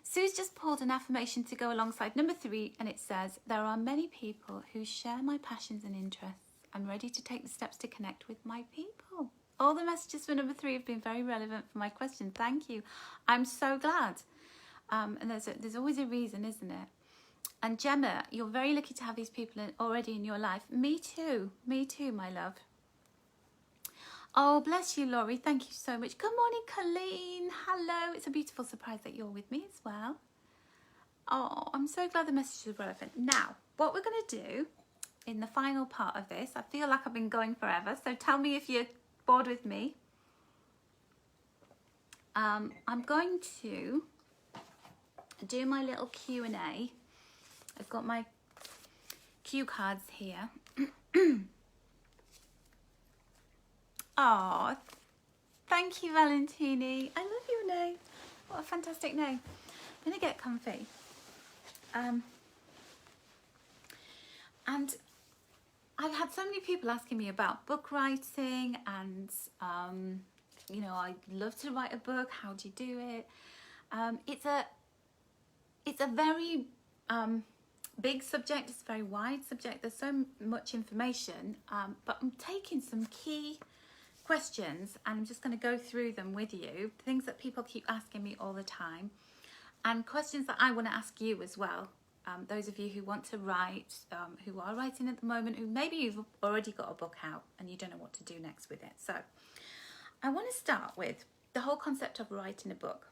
Sue's just pulled an affirmation to go alongside number 3, and it says, there are many people who share my passions and interests. I'm ready to take the steps to connect with my people. All the messages for number 3 have been very relevant for my question. Thank you. I'm so glad. And there's always a reason, isn't it? And Gemma, you're very lucky to have these people already in your life. Me too, my love. Oh, bless you, Laurie. Thank you so much. Good morning, Colleen. Hello. It's a beautiful surprise that you're with me as well. Oh, I'm so glad the message is relevant. Now, what we're going to do in the final part of this, I feel like I've been going forever, so tell me if you're bored with me. I'm going to do my little Q&A. I've got my cue cards here. Oh, thank you, Valentini. I love your name. What a fantastic name. I'm going to get comfy. And I've had so many people asking me about book writing, and, you know, I'd love to write a book. How do you do it? It's a very big subject. It's a very wide subject. There's so much information, but I'm taking some key questions and I'm just going to go through them with you. Things that people keep asking me all the time, and questions that I want to ask you as well. Those of you who want to write, who are writing at the moment, who maybe you've already got a book out and you don't know what to do next with it. So I want to start with the whole concept of writing a book.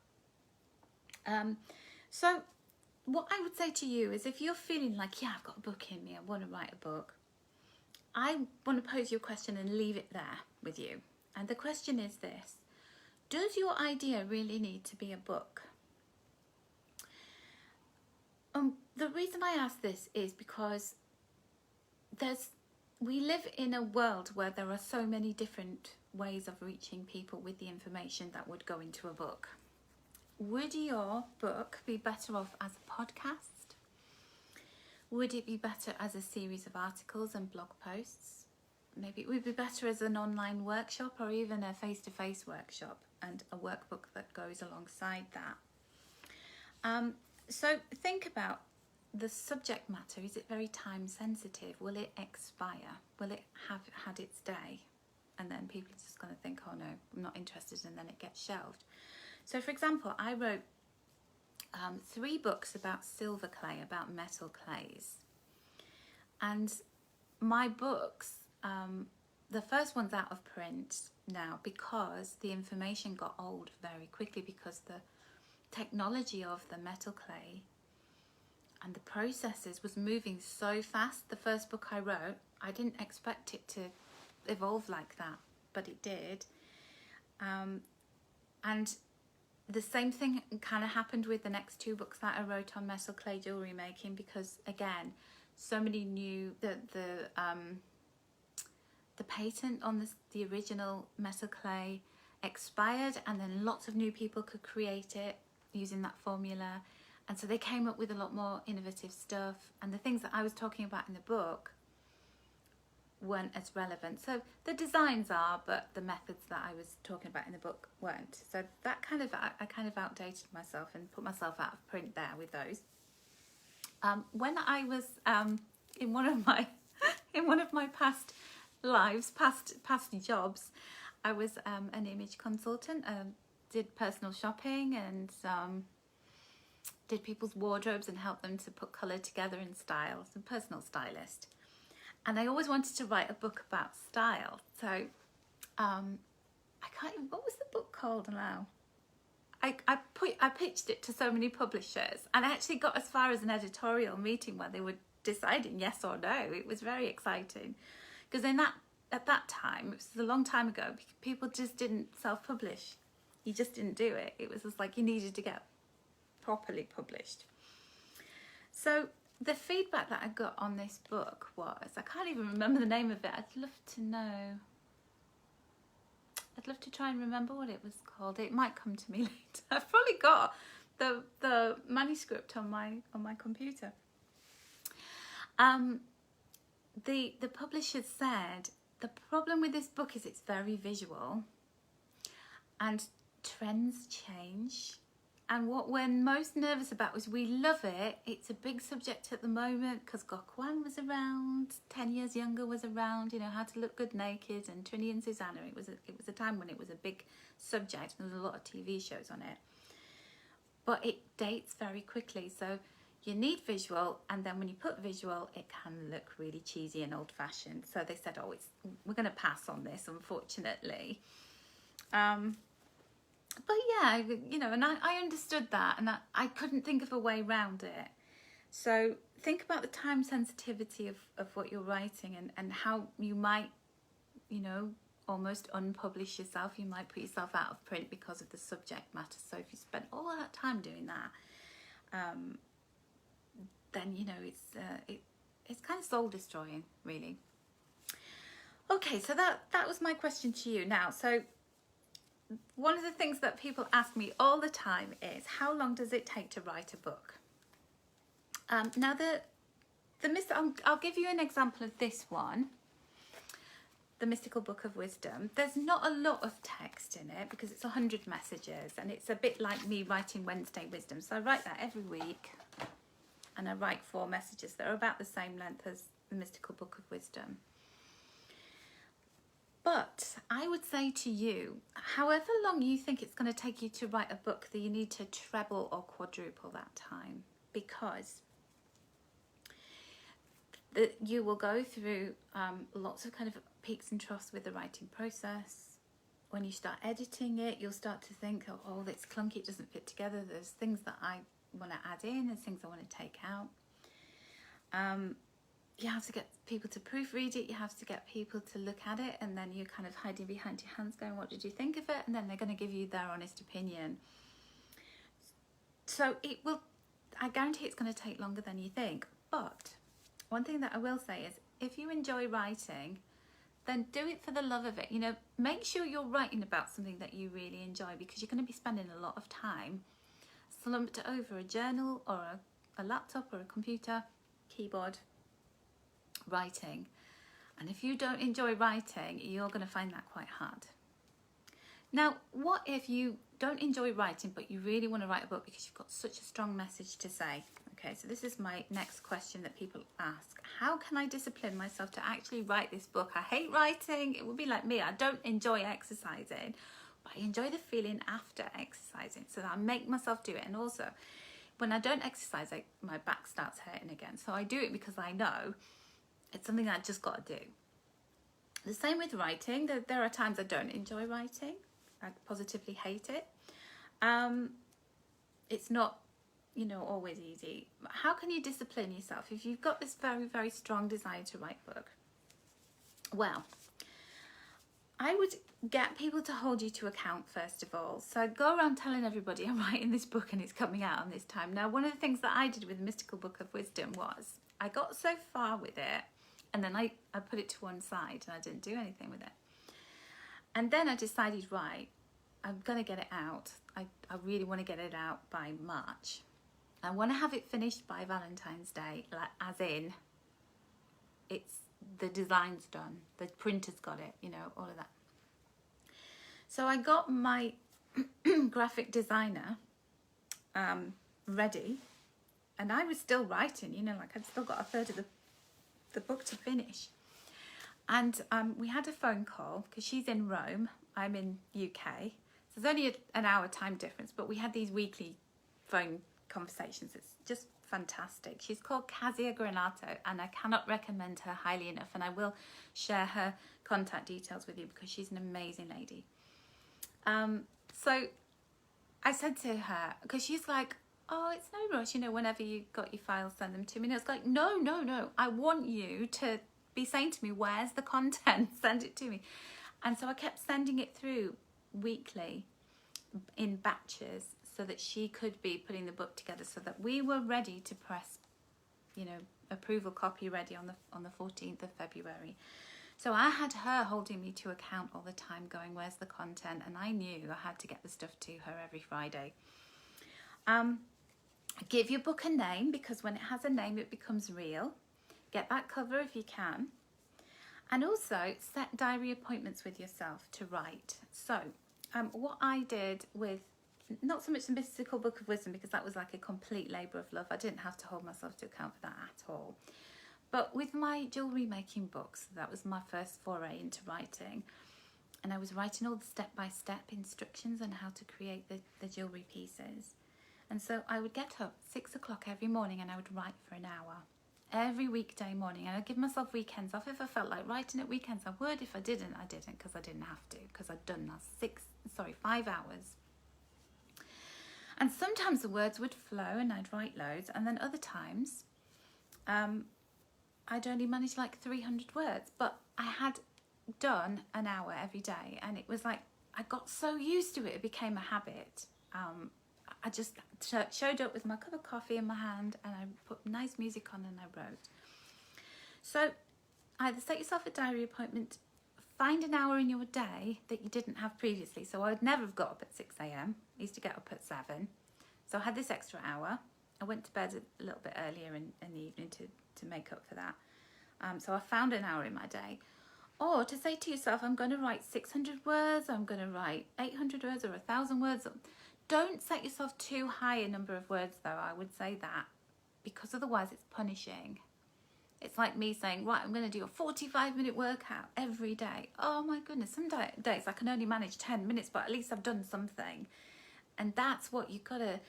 So what I would say to you is, if you're feeling like, yeah, I've got a book in me, I want to write a book, I want to pose you a question and leave it there with you. And the question is this: does your idea really need to be a book? The reason I ask this is because we live in a world where there are so many different ways of reaching people with the information that would go into a book. Would your book be better off as a podcast? Would it be better as a series of articles and blog posts? Maybe it would be better as an online workshop, or even a face-to-face workshop and a workbook that goes alongside that. So think about the subject matter. Is it very time sensitive? Will it expire? Will it have had its day? And then people are just going to think, oh no, I'm not interested, and then it gets shelved. So for example, I wrote 3 books about silver clay, about metal clays. And my books, the first one's out of print now because the information got old very quickly, because the technology of the metal clay and the processes was moving so fast. The first book I wrote, I didn't expect it to evolve like that, but it did. And the same thing kind of happened with the next 2 books that I wrote on metal clay jewellery making, because again, so many new, the patent on the original metal clay expired, and then lots of new people could create it using that formula. And so they came up with a lot more innovative stuff, and the things that I was talking about in the book weren't as relevant. So the designs are, but the methods that I was talking about in the book weren't. So that I kind of outdated myself and put myself out of print there with those. When I was in one of my past lives, past jobs, I was an image consultant. Did personal shopping and did people's wardrobes and helped them to put colour together in style. So personal stylist. And I always wanted to write a book about style. So I can't even, what was the book called now? I pitched it to so many publishers, and I actually got as far as an editorial meeting where they were deciding yes or no. It was very exciting, because at that time, it was a long time ago, people just didn't self-publish. You just didn't do it. It was just like you needed to get properly published. So the feedback that I got on this book was, I can't even remember the name of it. I'd love to know. I'd love to try and remember what it was called. It might come to me later. I've probably got the manuscript on my computer. The publisher said the problem with this book is it's very visual, and trends change. And what we're most nervous about is we love it. It's a big subject at the moment because Gokwan was around, 10 years younger was around, you know, how to look good naked, and Trinny and Susanna. It was a time when it was a big subject. There was a lot of TV shows on it. But it dates very quickly. So you need visual, and then when you put visual, it can look really cheesy and old-fashioned. So they said, oh, we're going to pass on this, unfortunately. But yeah, you know, and I understood that, and I couldn't think of a way around it. So think about the time sensitivity of what you're writing, and how you might, you know, almost unpublish yourself. You might put yourself out of print because of the subject matter. So if you spend all that time doing that, then, you know, it's kind of soul destroying, really. Okay, so that was my question to you. Now, so one of the things that people ask me all the time is, how long does it take to write a book? Now, I'll give you an example of this one, the Mystical Book of Wisdom. There's not a lot of text in it because it's 100 messages, and it's a bit like me writing Wednesday Wisdom. So I write that every week, and I write 4 messages that are about the same length as the Mystical Book of Wisdom. But I would say to you, however long you think it's going to take you to write a book, that you need to treble or quadruple that time, because you will go through lots of kind of peaks and troughs with the writing process. When you start editing it, you'll start to think, oh, it's clunky, it doesn't fit together. There's things that I want to add in, there's things I want to take out. you have to get people to proofread it, you have to get people to look at it, and then you're kind of hiding behind your hands going, what did you think of it? And then they're going to give you their honest opinion. So it will, I guarantee it's going to take longer than you think. But one thing that I will say is, if you enjoy writing, then do it for the love of it. You know, make sure you're writing about something that you really enjoy, because you're going to be spending a lot of time slumped over a journal or a laptop or a computer, keyboard, writing. And if you don't enjoy writing, you're going to find that quite hard. Now, what if you don't enjoy writing, but you really want to write a book because you've got such a strong message to say? Okay, so this is my next question that people ask. How can I discipline myself to actually write this book? I hate writing. It would be like me. I don't enjoy exercising, but I enjoy the feeling after exercising. So that I make myself do it. And also, when I don't exercise, my back starts hurting again. So I do it because I know it's something I just got to do. The same with writing. There are times I don't enjoy writing. I positively hate it. It's not, you know, always easy. How can you discipline yourself if you've got this very, very strong desire to write a book? Well, I would get people to hold you to account first of all. So I'd go around telling everybody I'm writing this book and it's coming out on this time. Now, one of the things that I did with the Mystical Book of Wisdom was I got so far with it, and then I put it to one side and I didn't do anything with it. And then I decided, right, I'm going to get it out. I really want to get it out by March. I want to have it finished by Valentine's Day, like as in, it's the design's done, the printer's got it, you know, all of that. So I got my graphic designer ready, and I was still writing, you know, like I'd still got a third of the book to finish. And we had a phone call because she's in Rome, I'm in UK. So there's only an hour time difference, but we had these weekly phone conversations. It's just fantastic. She's called Kazia Granato, and I cannot recommend her highly enough. And I will share her contact details with you because she's an amazing lady. So I said to her, because she's like, oh, it's no rush, you know, whenever you got your files, send them to me. And it's like, no, I want you to be saying to me, where's the content? Send it to me. And so I kept sending it through weekly in batches so that she could be putting the book together, so that we were ready to press, you know, approval copy ready on the 14th of February. So I had her holding me to account all the time, going, where's the content? And I knew I had to get the stuff to her every Friday. Give your book a name, because when it has a name, it becomes real. Get that cover if you can. And also set diary appointments with yourself to write. So what I did with, not so much the Mystical Book of Wisdom, because that was like a complete labour of love. I didn't have to hold myself to account for that at all. But with my jewellery making books, that was my first foray into writing. And I was writing all the step-by-step instructions on how to create the jewellery pieces. And so I would get up 6 o'clock every morning and I would write for an hour. Every weekday morning. And I'd give myself weekends off. If I felt like writing at weekends, I would. If I didn't, I didn't, because I didn't have to. Because I'd done that 5 hours. And sometimes the words would flow and I'd write loads. And then other times, I'd only manage like 300 words. But I had done an hour every day. And it was like, I got so used to it. It became a habit. I just showed up with my cup of coffee in my hand and I put nice music on and I wrote. So either set yourself a diary appointment, find an hour in your day that you didn't have previously. So I'd never have got up at 6 a.m. I used to get up at 7. So I had this extra hour. I went to bed a little bit earlier in the evening to make up for that. So I found an hour in my day. Or to say to yourself, I'm going to write 600 words, I'm going to write 800 words or 1,000 words. Don't set yourself too high a number of words, though, I would say that, because otherwise it's punishing. It's like me saying, right, I'm going to do a 45-minute workout every day. Oh, my goodness, some days I can only manage 10 minutes, but at least I've done something. And that's what you've got to,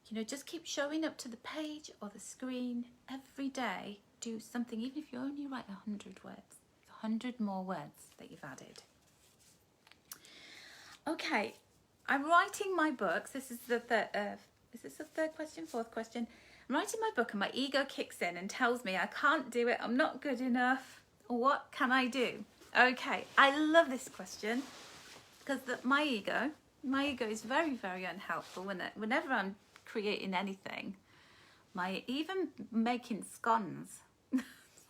you know, just keep showing up to the page or the screen every day. Do something, even if you only write 100 words. 100 more words that you've added. Okay. I'm writing my books. This is the third question, fourth question. I'm writing my book and my ego kicks in and tells me I can't do it, I'm not good enough. What can I do? Okay, I love this question because my ego is very, very unhelpful whenever I'm creating anything. Even making scones.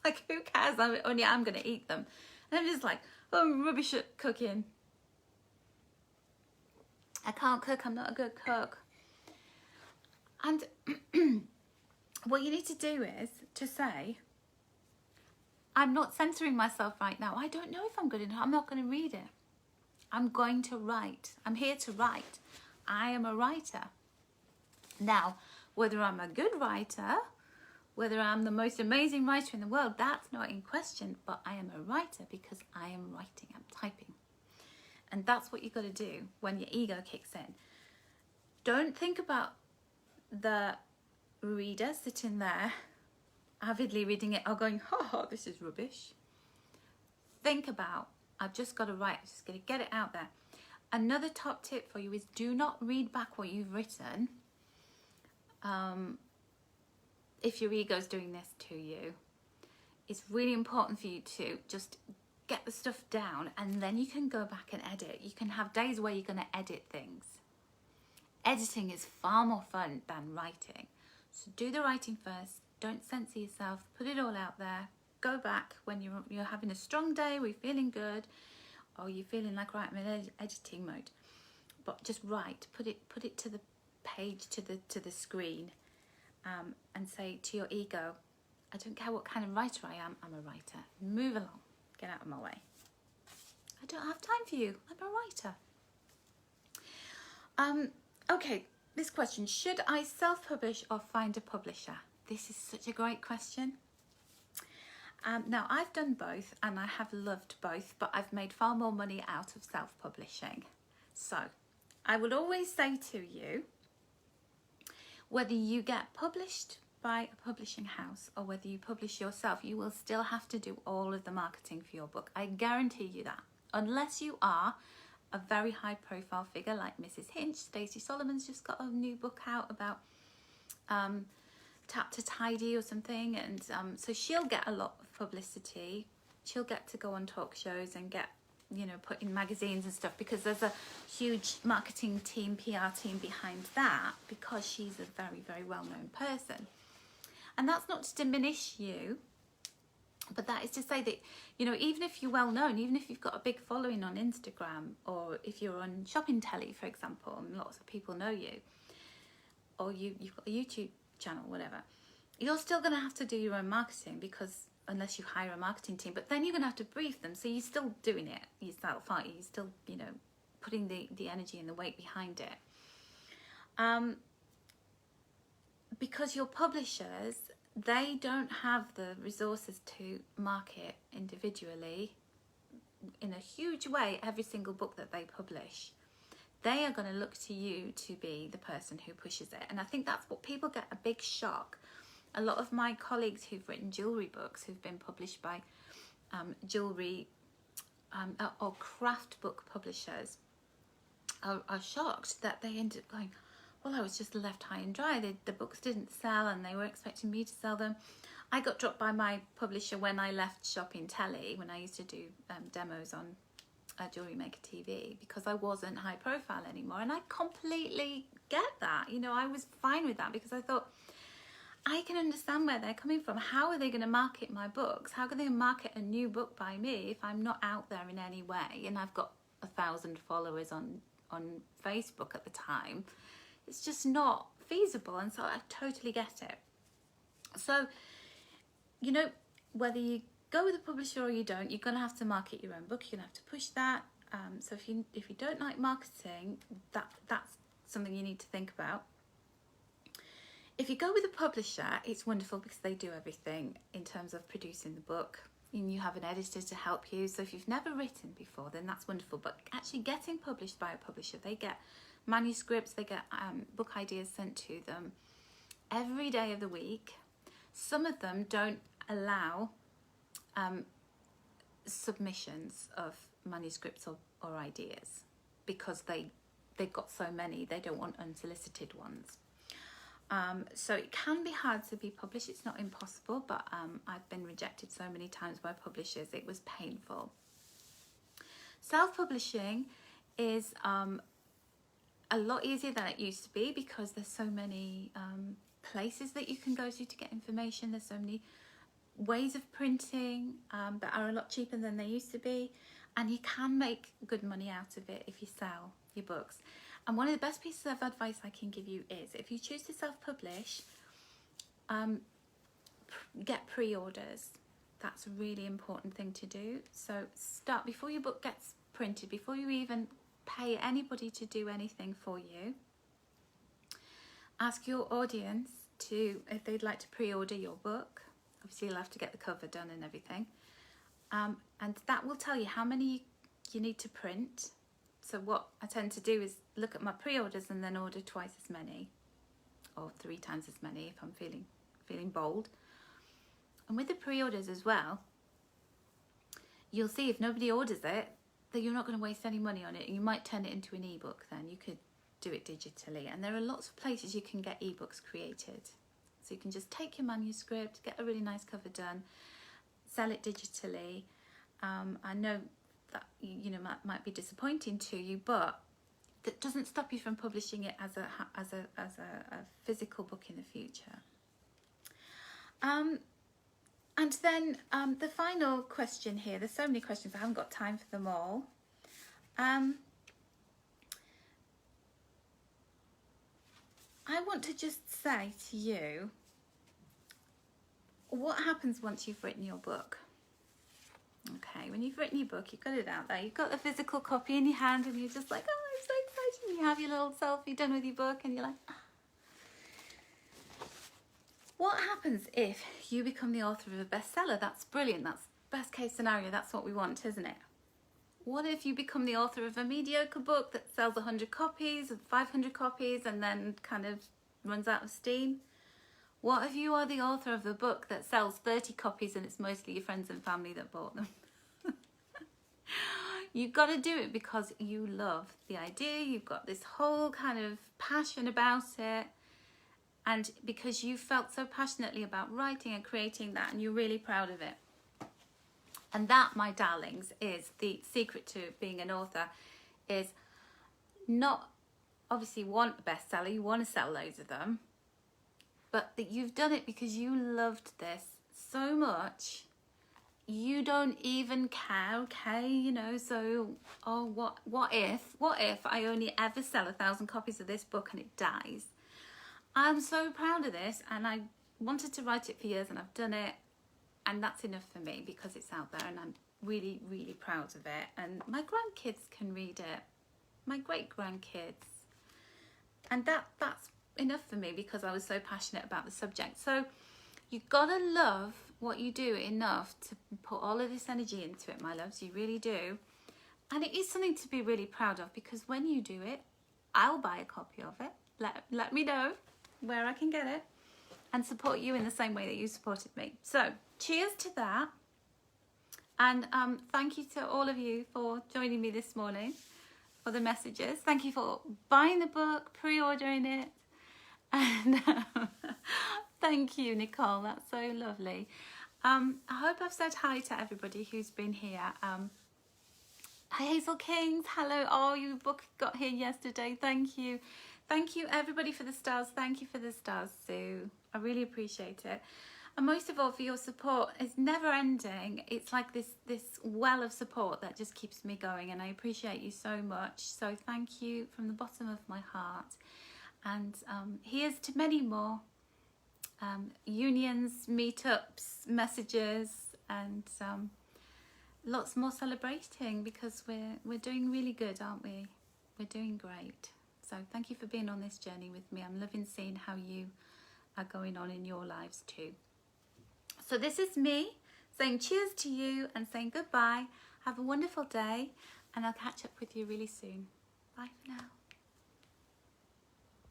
Like, who cares? Only I'm going to eat them. And I'm just like, oh, I'm rubbish at cooking. I can't cook. I'm not a good cook. And what you need to do is to say, I'm not censoring myself right now. I don't know if I'm good enough. I'm not going to read it. I'm going to write. I'm here to write. I am a writer. Now, whether I'm a good writer, whether I'm the most amazing writer in the world, that's not in question, but I am a writer because I am writing, I'm typing. And that's what you've got to do when your ego kicks in. Don't think about the reader sitting there avidly reading it or going, oh, this is rubbish. Think about, I've just got to write, I've just got to get it out there. Another top tip for you is do not read back what you've written. If your ego's doing this to you, it's really important for you to just get the stuff down and then you can go back and edit. You can have days where you're going to edit things. Editing is far more fun than writing. So do the writing first. Don't censor yourself. Put it all out there. Go back when you're having a strong day, we're feeling good, or you're feeling like, right, I'm in editing mode. But just write. Put it to the page, to the screen. And say to your ego, I don't care what kind of writer I am, I'm a writer. Move along, get out of my way. I don't have time for you, I'm a writer. Okay, this question, should I self-publish or find a publisher? This is such a great question. Now, I've done both and I have loved both, but I've made far more money out of self-publishing. So, I would always say to you, whether you get published by a publishing house or whether you publish yourself, you will still have to do all of the marketing for your book. I guarantee you that. Unless you are a very high profile figure like Mrs. Hinch. Stacey Solomon's just got a new book out about Tap to Tidy or something. And so she'll get a lot of publicity. She'll get to go on talk shows and get, put in magazines and stuff because there's a huge marketing team, PR team behind that because she's a very, very well-known person. And that's not to diminish you, but that is to say that, even if you're well-known, even if you've got a big following on Instagram or if you're on shopping telly, for example, and lots of people know you, or you've got a YouTube channel, whatever, you're still going to have to do your own marketing because unless you hire a marketing team, but then you're going to have to brief them. So you're still doing it yourself, aren't you? You're still, putting the energy and the weight behind it. Because your publishers, they don't have the resources to market individually in a huge way every single book that they publish. They are going to look to you to be the person who pushes it. And I think that's what people get a big shock. A lot of my colleagues who've written jewellery books, who've been published by jewellery or craft book publishers, are shocked that they end up going, well, I was just left high and dry. The books didn't sell and they were expecting me to sell them. I got dropped by my publisher when I left Shopping Telly, when I used to do demos on Jewellery Maker TV, because I wasn't high profile anymore. And I completely get that. I was fine with that because I thought, I can understand where they're coming from. How are they going to market my books? How can they market a new book by me if I'm not out there in any way? And I've got 1,000 followers on Facebook at the time. It's just not feasible. And so I totally get it. So, whether you go with a publisher or you don't, you're going to have to market your own book. You're going to have to push that. So if you don't like marketing, that's something you need to think about. If you go with a publisher, it's wonderful because they do everything in terms of producing the book. And you have an editor to help you. So if you've never written before, then that's wonderful. But actually getting published by a publisher, they get manuscripts, they get book ideas sent to them every day of the week. Some of them don't allow submissions of manuscripts or ideas because they've got so many. They don't want unsolicited ones. So it can be hard to be published. It's not impossible, but I've been rejected so many times by publishers. It was painful. Self-publishing is a lot easier than it used to be because there's so many places that you can go to get information. There's so many ways of printing that are a lot cheaper than they used to be, and you can make good money out of it if you sell your books. And one of the best pieces of advice I can give you is, if you choose to self-publish, get pre-orders. That's a really important thing to do. So start before your book gets printed, before you even pay anybody to do anything for you. Ask your audience if they'd like to pre-order your book. Obviously you'll have to get the cover done and everything. And that will tell you how many you need to print. So what I tend to do is look at my pre-orders and then order twice as many, or 3 times as many if I'm feeling bold. And with the pre-orders as well, you'll see if nobody orders it, that you're not going to waste any money on it. You might turn it into an ebook then. You could do it digitally. And there are lots of places you can get ebooks created. So you can just take your manuscript, get a really nice cover done, sell it digitally. I know that might be disappointing to you, but that doesn't stop you from publishing it as a physical book in the future. And then the final question here, there's so many questions, I haven't got time for them all. I want to just say to you, what happens once you've written your book? Okay, when you've written your book, you've got it out there, you've got the physical copy in your hand, and you're just like, oh, I'm so excited. And you have your little selfie done with your book, and you're like, ah. What happens if you become the author of a bestseller? That's brilliant. That's best case scenario. That's what we want, isn't it? What if you become the author of a mediocre book that sells 100 copies, 500 copies, and then kind of runs out of steam? What if you are the author of a book that sells 30 copies and it's mostly your friends and family that bought them? You've got to do it because you love the idea. You've got this whole kind of passion about it. And because you felt so passionately about writing and creating that, and you're really proud of it. And that, my darlings, is the secret to being an author, is not obviously want a bestseller, you want to sell loads of them, but that you've done it because you loved this so much, you don't even care, okay, so, oh, what if I only ever sell 1,000 copies of this book and it dies? I'm so proud of this, and I wanted to write it for years, and I've done it, and that's enough for me because it's out there, and I'm really, really proud of it. And my grandkids can read it, my great-grandkids, and that's enough for me because I was so passionate about the subject. So you've got to love what you do enough to put all of this energy into it, my loves. You really do. And it is something to be really proud of, because when you do it, I'll buy a copy of it. Let me know where I can get it and support you in the same way that you supported me. So cheers to that, and thank you to all of you for joining me this morning for the messages. Thank you for buying the book, pre-ordering it, and thank you, Nicole, that's so lovely. I hope I've said hi to everybody who's been here. Hi Hazel Kings, hello. Oh, your book got here yesterday, thank you. Thank you everybody for the stars. Thank you for the stars, Sue. I really appreciate it. And most of all for your support. It's never ending. It's like this well of support that just keeps me going, and I appreciate you so much. So thank you from the bottom of my heart. And here's to many more unions, meetups, messages, and lots more celebrating, because we're doing really good, aren't we? We're doing great. So thank you for being on this journey with me. I'm loving seeing how you are going on in your lives too. So this is me saying cheers to you and saying goodbye. Have a wonderful day, and I'll catch up with you really soon. Bye for now.